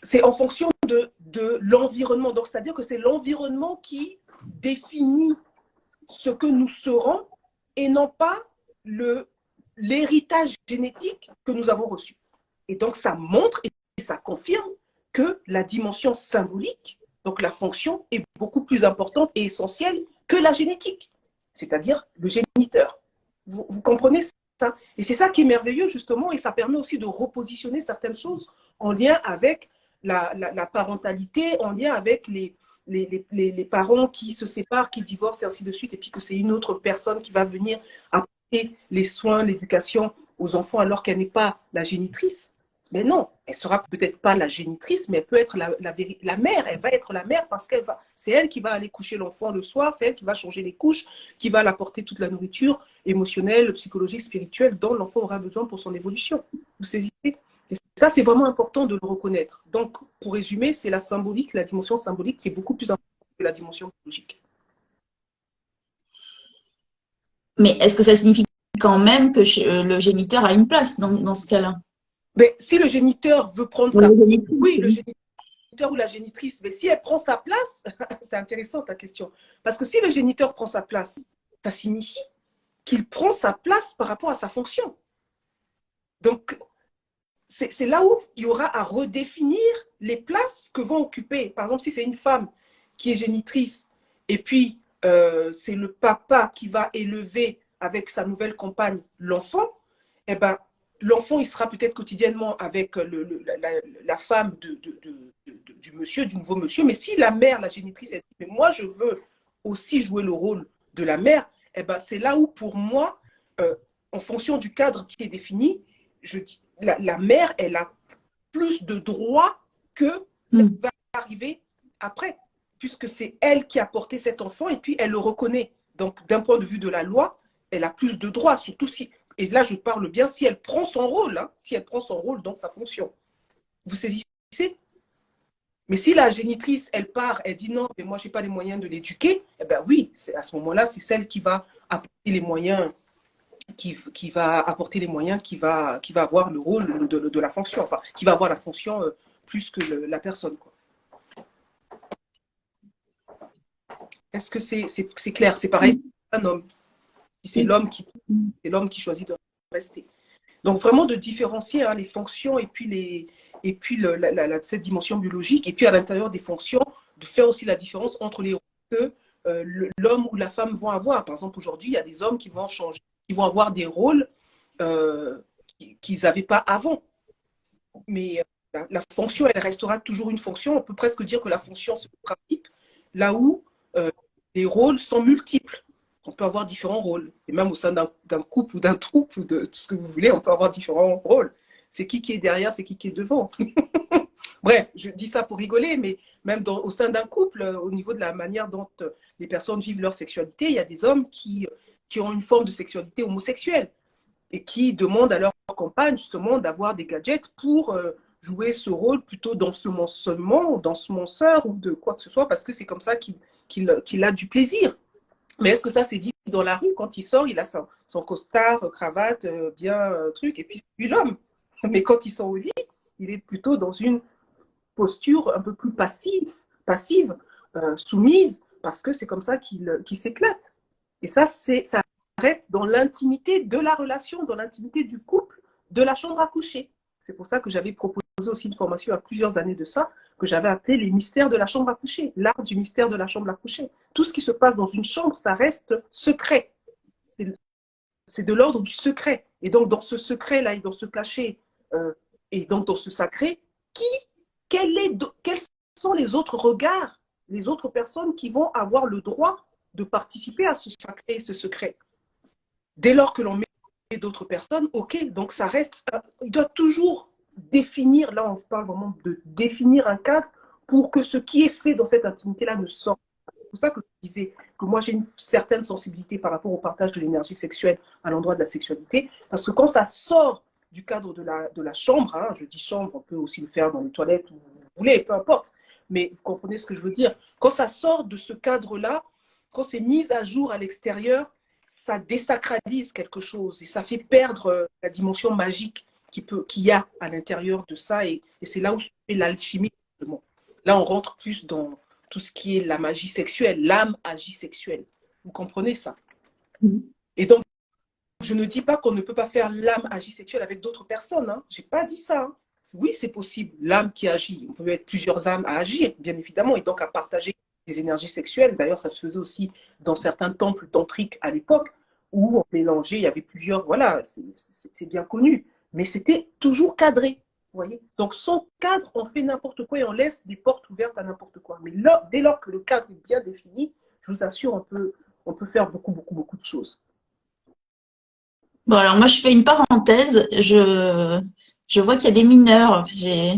C'est en fonction de l'environnement. Donc, c'est-à-dire que c'est l'environnement qui définit ce que nous serons et non pas l'héritage génétique que nous avons reçu. Et donc, ça montre et ça confirme que la dimension symbolique, donc la fonction, est beaucoup plus importante et essentielle que la génétique, c'est-à-dire le géniteur. Vous comprenez ça? Et c'est ça qui est merveilleux, justement, et ça permet aussi de repositionner certaines choses en lien avec la parentalité, en lien avec les parents qui se séparent, qui divorcent, et ainsi de suite, et puis que c'est une autre personne qui va venir et les soins, l'éducation aux enfants alors qu'elle n'est pas la génitrice. Mais non, elle sera peut-être pas la génitrice, mais elle peut être la mère. Elle va être la mère parce c'est elle qui va aller coucher l'enfant le soir, c'est elle qui va changer les couches, qui va l'apporter toute la nourriture émotionnelle, psychologique, spirituelle dont l'enfant aura besoin pour son évolution. Vous saisissez? Et ça, c'est vraiment important de le reconnaître. Donc, pour résumer, c'est la symbolique, la dimension symbolique qui est beaucoup plus importante que la dimension biologique. Mais est-ce que ça signifie quand même que le géniteur a une place dans ce cas-là? Mais si le géniteur veut prendre sa place, oui, le géniteur ou la génitrice, mais si elle prend sa place, c'est intéressant ta question, parce que si le géniteur prend sa place, ça signifie qu'il prend sa place par rapport à sa fonction. Donc, c'est là où il y aura à redéfinir les places que vont occuper. Par exemple, si c'est une femme qui est génitrice et puis c'est le papa qui va élever avec sa nouvelle compagne l'enfant, eh ben, l'enfant, il sera peut-être quotidiennement avec la femme du monsieur, du nouveau monsieur. Mais si la mère, la génitrice, elle dit, mais moi, je veux aussi jouer le rôle de la mère, eh ben, c'est là où, pour moi, en fonction du cadre qui est défini, je dis, la mère, elle a plus de droits que va arriver après, puisque c'est elle qui a porté cet enfant et puis elle le reconnaît. Donc, d'un point de vue de la loi, elle a plus de droits, surtout si, et là je parle bien, si elle prend son rôle, hein, si elle prend son rôle dans sa fonction. Vous saisissez? Mais si la génitrice, elle part, elle dit non, mais moi, je n'ai pas les moyens de l'éduquer, eh bien oui, à ce moment-là, c'est celle qui va apporter les moyens qui va apporter les moyens, qui va avoir le rôle de la fonction, enfin, qui va avoir la fonction plus que la personne, quoi. Est-ce que c'est clair? C'est pareil, un homme. Si c'est l'homme qui choisit de rester. Donc, vraiment de différencier hein, les fonctions et puis, cette dimension biologique, et puis à l'intérieur des fonctions, de faire aussi la différence entre les rôles que l'homme ou la femme vont avoir. Par exemple, aujourd'hui, il y a des hommes qui vont changer, qui vont avoir des rôles qu'ils n'avaient pas avant. Mais la fonction, elle restera toujours une fonction. On peut presque dire que la fonction se pratique là où les rôles sont multiples. On peut avoir différents rôles. Et même au sein d'un couple ou d'un troupe ou de tout ce que vous voulez, on peut avoir différents rôles. C'est qui est derrière, c'est qui est devant. Bref, je dis ça pour rigoler, mais même au sein d'un couple, au niveau de la manière dont les personnes vivent leur sexualité, il y a des hommes qui ont une forme de sexualité homosexuelle et qui demandent à leur compagne justement d'avoir des gadgets pour jouer ce rôle plutôt d'ensemencement, d'ensemenceur ou de quoi que ce soit, parce que c'est comme ça qu'il a du plaisir. Mais est-ce que ça, c'est dit dans la rue? Quand il sort, il a son costard, cravate, bien truc, et puis c'est lui l'homme. Mais quand il sort au lit, il est plutôt dans une posture un peu plus passive, soumise, parce que c'est comme ça qu'il s'éclate. Et ça reste dans l'intimité de la relation, dans l'intimité du couple, de la chambre à coucher. C'est pour ça que j'avais proposé aussi une formation à plusieurs années de ça, que j'avais appelé les mystères de la chambre à coucher, l'art du mystère de la chambre à coucher. Tout ce qui se passe dans une chambre, ça reste secret. C'est de l'ordre du secret. Et donc, dans ce secret-là et dans ce cachet, et donc dans ce sacré, quels sont les autres regards, les autres personnes qui vont avoir le droit de participer à ce sacré, ce secret? Dès lors que l'on met d'autres personnes, ok, donc ça reste, il doit toujours définir, là on parle vraiment de définir un cadre pour que ce qui est fait dans cette intimité-là ne sorte pas. C'est pour ça que je disais que moi j'ai une certaine sensibilité par rapport au partage de l'énergie sexuelle à l'endroit de la sexualité, parce que quand ça sort du cadre de la chambre, hein, je dis chambre, on peut aussi le faire dans les toilettes où vous voulez, peu importe, mais vous comprenez ce que je veux dire. Quand ça sort de ce cadre-là, quand c'est mis à jour à l'extérieur, ça désacralise quelque chose et ça fait perdre la dimension magique qu'il y a à l'intérieur de ça. Et c'est là où se fait l'alchimie. Là, on rentre plus dans tout ce qui est la magie sexuelle, l'âme agit sexuelle. Vous comprenez ça? Et donc, je ne dis pas qu'on ne peut pas faire l'âme agit sexuelle avec d'autres personnes. Hein. Je n'ai pas dit ça. Hein. Oui, c'est possible, l'âme qui agit. On peut être plusieurs âmes à agir, bien évidemment, et donc à partager des énergies sexuelles. D'ailleurs, ça se faisait aussi dans certains temples tantriques à l'époque, où on mélangeait, il y avait plusieurs, voilà, c'est bien connu. Mais c'était toujours cadré, vous voyez. Donc, sans cadre, on fait n'importe quoi et on laisse des portes ouvertes à n'importe quoi. Mais là, dès lors que le cadre est bien défini, je vous assure, on peut faire beaucoup, beaucoup, beaucoup de choses. Bon, alors moi, je fais une parenthèse. Je vois qu'il y a des mineurs. J'ai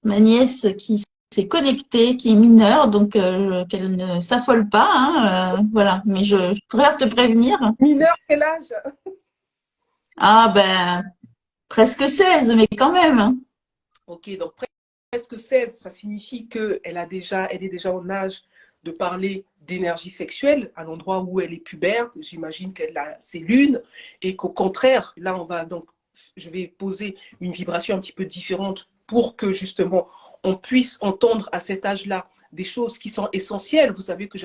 ma nièce qui s'est connectée, qui est mineure, donc qu'elle ne s'affole pas. Hein, voilà, mais je préfère te prévenir. Mineur, quel âge? Ah ben, presque 16, mais quand même. Hein. Ok, donc presque 16, ça signifie elle est déjà en âge de parler d'énergie sexuelle à l'endroit où elle est pubère. J'imagine qu'elle a ses lunes et qu'au contraire, là, je vais poser une vibration un petit peu différente pour que justement on puisse entendre à cet âge-là des choses qui sont essentielles. Vous savez que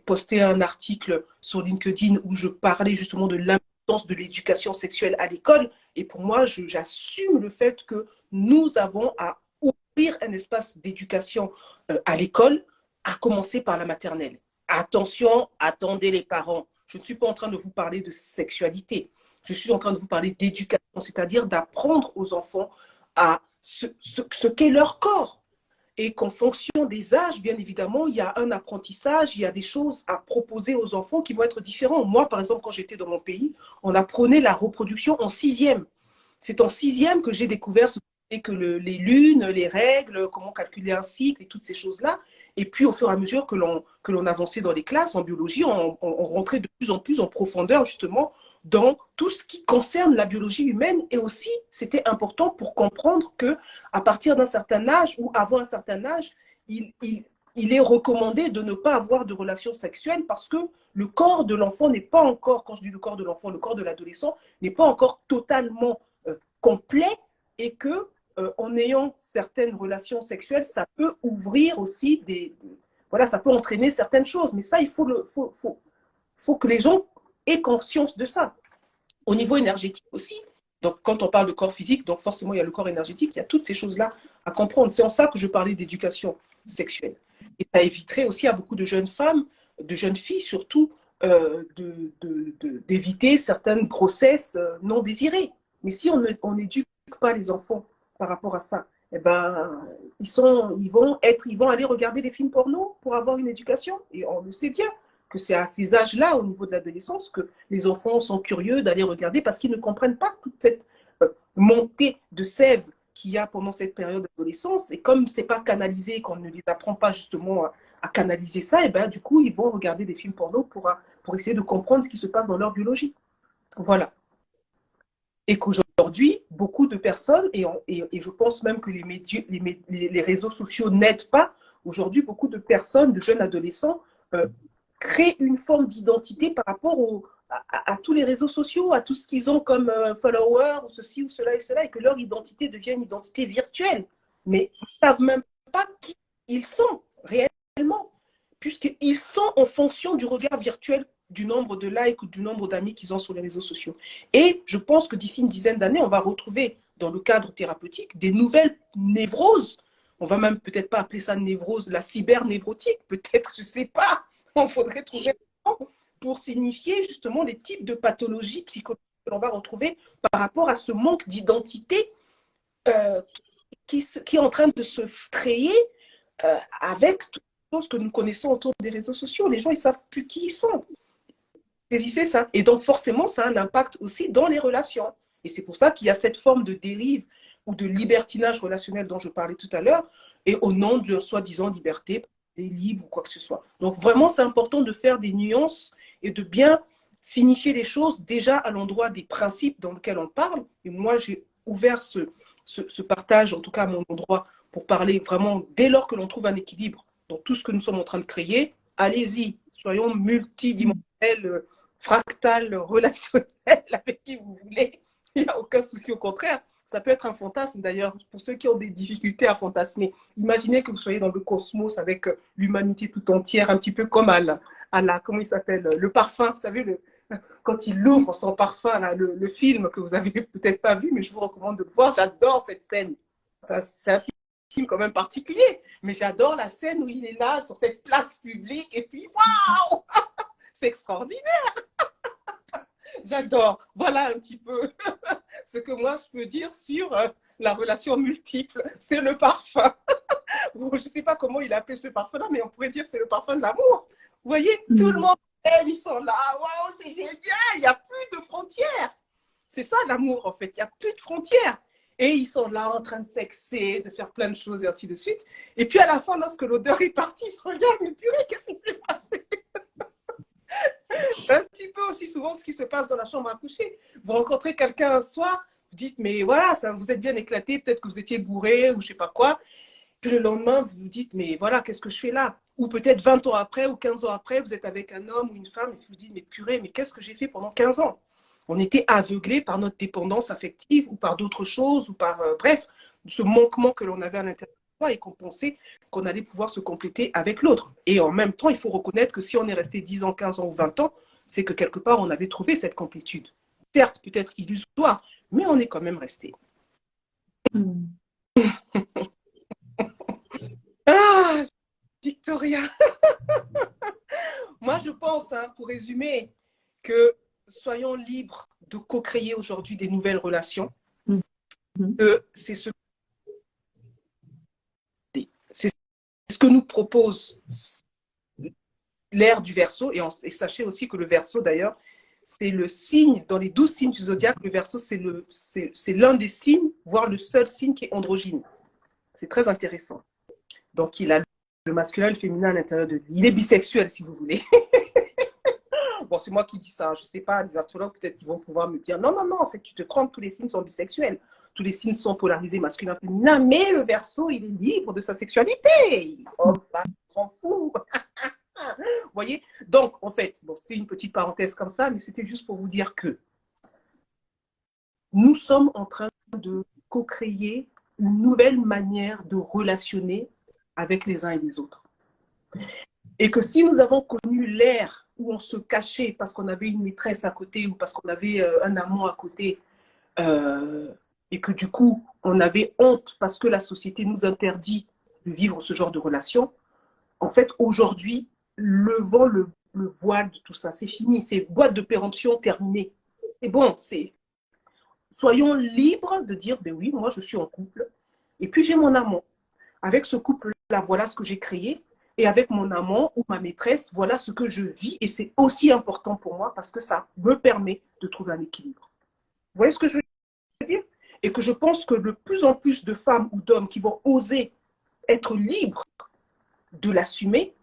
posté un article sur LinkedIn où je parlais justement de l'importance de l'éducation sexuelle à l'école. Et pour moi, j'assume le fait que nous avons à ouvrir un espace d'éducation à l'école, à commencer par la maternelle. Attention, attendez les parents. Je ne suis pas en train de vous parler de sexualité. Je suis en train de vous parler d'éducation, c'est-à-dire d'apprendre aux enfants à ce qu'est leur corps. Et qu'en fonction des âges, bien évidemment, il y a un apprentissage, il y a des choses à proposer aux enfants qui vont être différents. Moi, par exemple, quand j'étais dans mon pays, on apprenait la reproduction en sixième. C'est en sixième que j'ai découvert ce que les lunes, les règles, comment calculer un cycle et toutes ces choses-là. Et puis, au fur et à mesure que l'on avançait dans les classes en biologie, on rentrait de plus en plus en profondeur, justement, dans tout ce qui concerne la biologie humaine. Et aussi, c'était important pour comprendre que à partir d'un certain âge ou avant un certain âge, il est recommandé de ne pas avoir de relations sexuelles parce que le corps de l'enfant n'est pas encore, quand je dis le corps de l'enfant, le corps de l'adolescent n'est pas encore totalement complet et que en ayant certaines relations sexuelles, ça peut ouvrir aussi voilà, ça peut entraîner certaines choses. Mais ça, il faut que les gens aient conscience de ça. Au niveau énergétique aussi. Donc, quand on parle de corps physique, donc forcément, il y a le corps énergétique, il y a toutes ces choses-là à comprendre. C'est en ça que je parlais d'éducation sexuelle. Et ça éviterait aussi à beaucoup de jeunes femmes, de jeunes filles surtout, d'éviter certaines grossesses non désirées. Mais si on n'éduque pas les enfants par rapport à ça, eh ben, ils vont aller regarder des films porno pour avoir une éducation. Et on le sait bien que c'est à ces âges-là, au niveau de l'adolescence, que les enfants sont curieux d'aller regarder parce qu'ils ne comprennent pas toute cette montée de sève qu'il y a pendant cette période d'adolescence. Et comme ce n'est pas canalisé, qu'on ne les apprend pas justement à canaliser ça, et ben, du coup, ils vont regarder des films porno pour essayer de comprendre ce qui se passe dans leur biologie. Voilà. Et qu'aujourd'hui, beaucoup de personnes, et je pense même que les réseaux sociaux n'aident pas, aujourd'hui, beaucoup de personnes, de jeunes adolescents, créent une forme d'identité par rapport à tous les réseaux sociaux, à tout ce qu'ils ont comme followers, ou ceci ou cela, et que leur identité devient une identité virtuelle. Mais ils ne savent même pas qui ils sont réellement, puisqu'ils sont en fonction du regard virtuel, du nombre de likes ou du nombre d'amis qu'ils ont sur les réseaux sociaux. Et je pense que d'ici une dizaine d'années, on va retrouver dans le cadre thérapeutique des nouvelles névroses. On va même peut-être pas appeler ça névrose, la cybernévrotique, peut-être, je ne sais pas. Il faudrait trouver un nom pour signifier justement les types de pathologies psychologiques que l'on va retrouver par rapport à ce manque d'identité qui est en train de se créer avec toutes les choses que nous connaissons autour des réseaux sociaux. Les gens, ils ne savent plus qui ils sont. Saisissez ça. Et donc, forcément, ça a un impact aussi dans les relations. Et c'est pour ça qu'il y a cette forme de dérive ou de libertinage relationnel dont je parlais tout à l'heure, et au nom de soi-disant liberté, libre ou quoi que ce soit. Donc, vraiment, c'est important de faire des nuances et de bien signifier les choses déjà à l'endroit des principes dans lesquels on parle. Et moi, j'ai ouvert ce partage, en tout cas à mon endroit, pour parler vraiment dès lors que l'on trouve un équilibre dans tout ce que nous sommes en train de créer. Allez-y, soyons multidimensionnels, fractal, relationnel, avec qui vous voulez. Il n'y a aucun souci, au contraire. Ça peut être un fantasme d'ailleurs, pour ceux qui ont des difficultés à fantasmer. Imaginez que vous soyez dans le cosmos avec l'humanité tout entière, un petit peu comme comment il s'appelle, le parfum, vous savez, quand il ouvre son parfum, là, le film que vous avez peut-être pas vu, mais je vous recommande de le voir. J'adore cette scène. C'est un film quand même particulier, mais j'adore la scène où il est là, sur cette place publique, et puis waouh, c'est extraordinaire. J'adore. Voilà un petit peu ce que moi je peux dire sur la relation multiple. C'est le parfum. Je ne sais pas comment il a appelé ce parfum-là, mais on pourrait dire que c'est le parfum de l'amour. Vous voyez, tout le monde ils sont là, waouh, c'est génial, il n'y a plus de frontières. C'est ça l'amour, en fait, il n'y a plus de frontières. Et ils sont là en train de sexer, de faire plein de choses et ainsi de suite. Et puis à la fin, lorsque l'odeur est partie, ils se regardent, mais purée, qu'est-ce qui s'est passé? Un petit peu aussi souvent ce qui se passe dans la chambre à coucher. Vous rencontrez quelqu'un un soir, vous dites, mais voilà, ça, vous êtes bien éclaté, peut-être que vous étiez bourré ou je ne sais pas quoi. Puis le lendemain, vous vous dites, mais voilà, qu'est-ce que je fais là? Ou peut-être 20 ans après ou 15 ans après, vous êtes avec un homme ou une femme et vous vous dites, mais purée, mais qu'est-ce que j'ai fait pendant 15 ans? On était aveuglés par notre dépendance affective ou par d'autres choses ou par, bref, ce manquement que l'on avait à l'intérieur de soi et qu'on pensait qu'on allait pouvoir se compléter avec l'autre. Et en même temps, il faut reconnaître que si on est resté 10 ans, 15 ans ou 20 ans, c'est que quelque part, on avait trouvé cette complétude. Certes, peut-être illusoire, mais on est quand même resté. Mm. Ah, Victoria. Moi, je pense, hein, pour résumer, que soyons libres de co-créer aujourd'hui des nouvelles relations. C'est ce que nous propose l'ère du Verseau. Et sachez aussi que le Verseau, d'ailleurs, c'est le signe, dans les 12 signes du zodiaque, le Verseau, c'est l'un des signes, voire le seul signe qui est androgyne. C'est très intéressant. Donc, il a le masculin et le féminin à l'intérieur de lui. Il est bisexuel, si vous voulez. Bon, c'est moi qui dis ça. Je ne sais pas, les astrologues, peut-être qu'ils vont pouvoir me dire, non, non, non, c'est que tu te trompes, tous les signes sont bisexuels. Tous les signes sont polarisés, masculin, féminin, mais le Verseau, il est libre de sa sexualité. Homme, femme, s'en fout. Vous voyez? Donc, en fait, bon, c'était une petite parenthèse comme ça, mais c'était juste pour vous dire que nous sommes en train de co-créer une nouvelle manière de relationner avec les uns et les autres. Et que si nous avons connu l'ère où on se cachait parce qu'on avait une maîtresse à côté ou parce qu'on avait un amant à côté, et que du coup, on avait honte parce que la société nous interdit de vivre ce genre de relation, en fait, aujourd'hui, levons le voile de tout ça. C'est fini, c'est boîte de péremption terminée. C'est bon, soyons libres de dire, ben oui, moi je suis en couple, et puis j'ai mon amant. Avec ce couple-là, voilà ce que j'ai créé, et avec mon amant ou ma maîtresse, voilà ce que je vis, et c'est aussi important pour moi parce que ça me permet de trouver un équilibre. Vous voyez ce que je veux dire? Et que je pense que de plus en plus de femmes ou d'hommes qui vont oser être libres de l'assumer,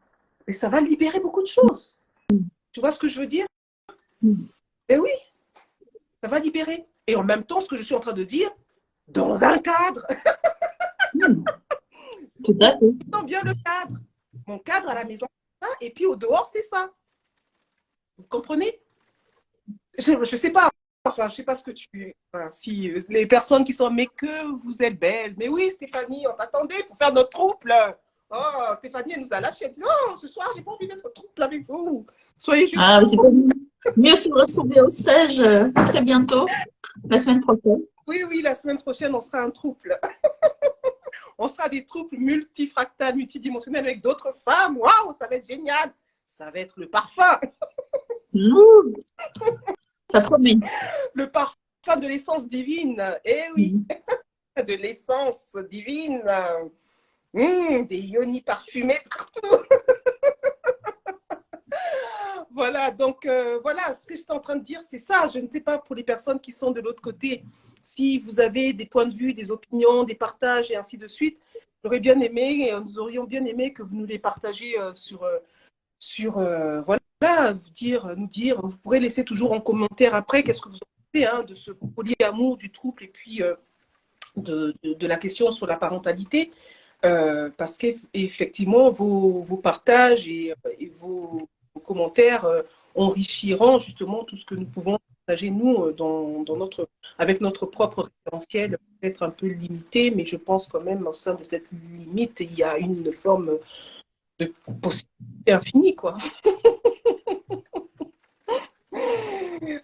mais ça va libérer beaucoup de choses. Tu vois ce que je veux dire? Eh oui, ça va libérer. Et en même temps, ce que je suis en train de dire, dans un cadre. Tout à fait. Sens bien le cadre. Mon cadre à la maison, c'est ça, et puis au dehors, c'est ça. Vous comprenez? Je ne sais pas. Enfin, je ne sais pas ce que tu... Enfin, si les personnes qui sont, mais que vous êtes belle. Mais oui, Stéphanie, on t'attendait pour faire notre trouble. Oh, Stéphanie, elle nous a lâché. Elle dit, non, ce soir, j'ai pas envie d'être trouble avec vous. Soyez juste... Ah, c'est mieux se retrouver au stage très bientôt, la semaine prochaine. Oui, oui, la semaine prochaine, on sera un trouble. On sera des troupes multifractales, multidimensionnelles avec d'autres femmes. Waouh, ça va être génial. Ça va être le parfum. Ça promet. Le parfum de l'essence divine. Eh oui, de l'essence divine. Des ionis parfumés partout. Voilà, donc voilà, ce que je suis en train de dire, c'est ça. Je ne sais pas pour les personnes qui sont de l'autre côté, si vous avez des points de vue, des opinions, des partages et ainsi de suite. J'aurais bien aimé, nous aurions bien aimé que vous nous les partagiez voilà, nous dire, vous pourrez laisser toujours en commentaire après qu'est-ce que vous en pensez de ce polyamour, du trouble et puis de la question sur la parentalité. Parce qu'effectivement, vos partages et vos commentaires enrichiront justement tout ce que nous pouvons partager, nous, avec notre propre référentiel, peut-être un peu limité, mais je pense quand même, au sein de cette limite, il y a une forme de possibilité infinie, quoi.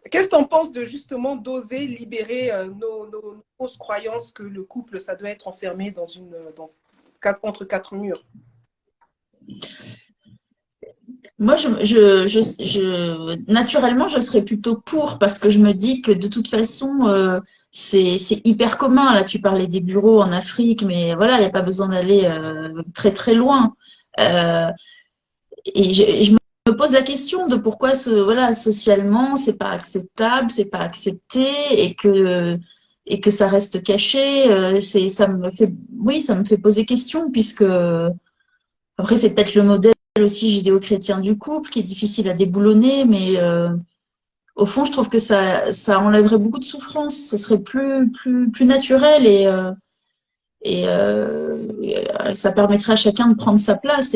Qu'est-ce que tu en penses de justement d'oser libérer nos fausses croyances que le couple, ça doit être enfermé entre quatre murs? Moi, naturellement, je serais plutôt pour parce que je me dis que de toute façon, c'est hyper commun. Là, tu parlais des bureaux en Afrique, mais voilà, il n'y a pas besoin d'aller très très loin. Et je me me pose la question de pourquoi voilà, socialement, c'est pas acceptable, c'est pas accepté et que ça reste caché. Ça me fait, oui, ça me fait poser question puisque après, c'est peut-être le modèle aussi judéo-chrétien du couple qui est difficile à déboulonner, mais au fond, je trouve que ça enlèverait beaucoup de souffrance. Ce serait plus naturel et ça permettrait à chacun de prendre sa place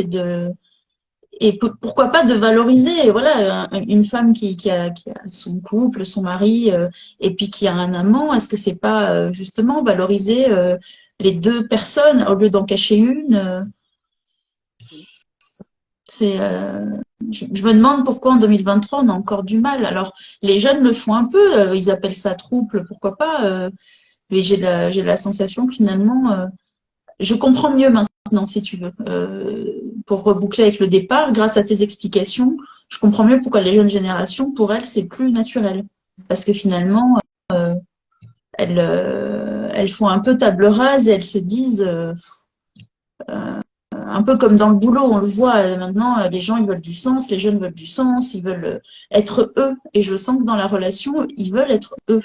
et pourquoi pas de valoriser, voilà, une femme qui a son couple, son mari, et puis qui a un amant. Est-ce que c'est pas justement valoriser les deux personnes au lieu d'en cacher une? C'est, je me demande pourquoi en 2023 on a encore du mal. Alors les jeunes le font un peu, ils appellent ça trouble, pourquoi pas. Mais j'ai la sensation que finalement, je comprends mieux maintenant, si tu veux. Pour reboucler avec le départ, grâce à tes explications, je comprends mieux pourquoi les jeunes générations, pour elles, c'est plus naturel. Parce que finalement, elles font un peu table rase et elles se disent, un peu comme dans le boulot, on le voit maintenant, les gens ils veulent du sens, les jeunes veulent du sens, ils veulent être eux. Et je sens que dans la relation, ils veulent être eux.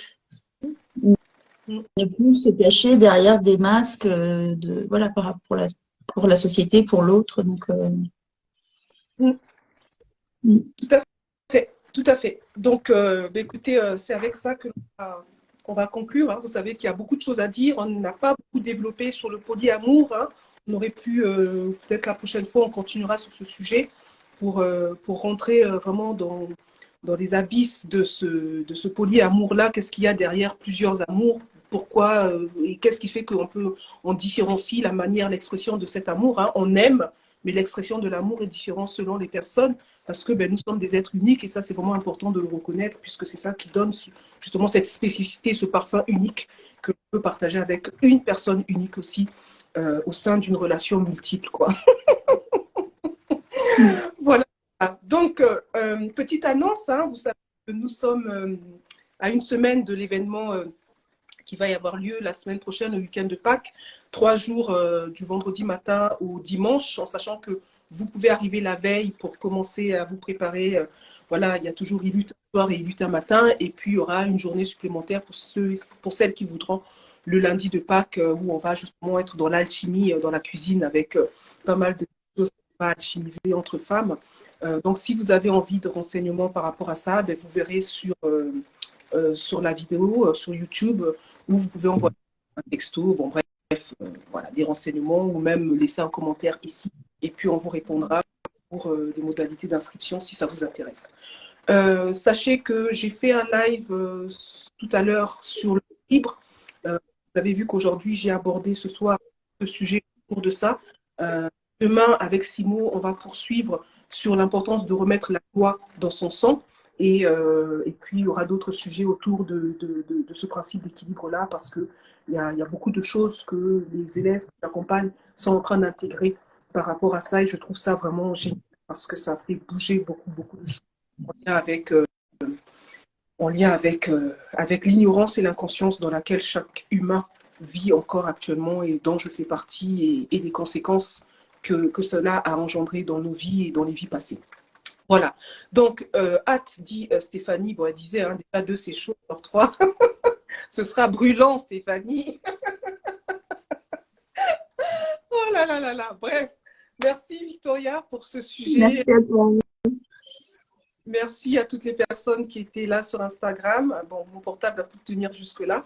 Ne plus se cacher derrière des masques voilà, pour la société, pour l'autre. Donc, Tout à fait, tout à fait. Donc, écoutez, c'est avec ça qu'on va conclure. Hein. Vous savez qu'il y a beaucoup de choses à dire. On n'a pas beaucoup développé sur le polyamour. Hein. On aurait pu, peut-être la prochaine fois, on continuera sur ce sujet pour rentrer vraiment dans les abysses de ce polyamour-là. Qu'est-ce qu'il y a derrière plusieurs amours? Pourquoi et qu'est-ce qui fait on différencie la manière, l'expression de cet amour? Hein. On aime, mais l'expression de l'amour est différente selon les personnes parce que nous sommes des êtres uniques et ça, c'est vraiment important de le reconnaître puisque c'est ça qui donne justement cette spécificité, ce parfum unique que l'on peut partager avec une personne unique aussi au sein d'une relation multiple, quoi. Voilà. Donc, petite annonce, hein, vous savez que nous sommes à une semaine de l'événement qui va y avoir lieu la semaine prochaine, au week-end de Pâques, 3 jours du vendredi matin au dimanche, en sachant que vous pouvez arriver la veille pour commencer à vous préparer. Voilà, il y a toujours Ilut un soir et Ilut un matin, et puis il y aura une journée supplémentaire pour celles qui voudront le lundi de Pâques, où on va justement être dans l'alchimie, dans la cuisine, avec pas mal de choses à alchimiser entre femmes. Donc, si vous avez envie de renseignements par rapport à ça, vous verrez sur la vidéo, sur YouTube, où vous pouvez envoyer un texto, bon bref, voilà, des renseignements ou même laisser un commentaire ici et puis on vous répondra pour les modalités d'inscription si ça vous intéresse. Sachez que j'ai fait un live tout à l'heure sur le libre. Vous avez vu qu'aujourd'hui j'ai abordé ce soir ce sujet autour de ça. Demain, avec Simo, on va poursuivre sur l'importance de remettre la loi dans son sang. Et puis, il y aura d'autres sujets autour de ce principe d'équilibre-là, parce qu'il y a beaucoup de choses que les élèves qui accompagnent sont en train d'intégrer par rapport à ça. Et je trouve ça vraiment génial, parce que ça fait bouger beaucoup de choses en lien avec l'ignorance et l'inconscience dans laquelle chaque humain vit encore actuellement et dont je fais partie, et des conséquences que cela a engendré dans nos vies et dans les vies passées. Voilà. Donc, hâte, dit Stéphanie. Bon, elle disait, hein, déjà 2, c'est chaud. Alors 3, ce sera brûlant, Stéphanie. Oh là là là là. Bref, merci Victoria pour ce sujet. Merci à toi. Merci à toutes les personnes qui étaient là sur Instagram. Bon, mon portable a pu tenir jusque-là.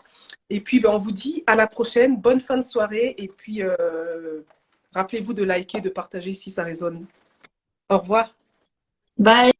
Et puis, on vous dit à la prochaine. Bonne fin de soirée. Et puis, rappelez-vous de liker, de partager si ça résonne. Au revoir. Bye.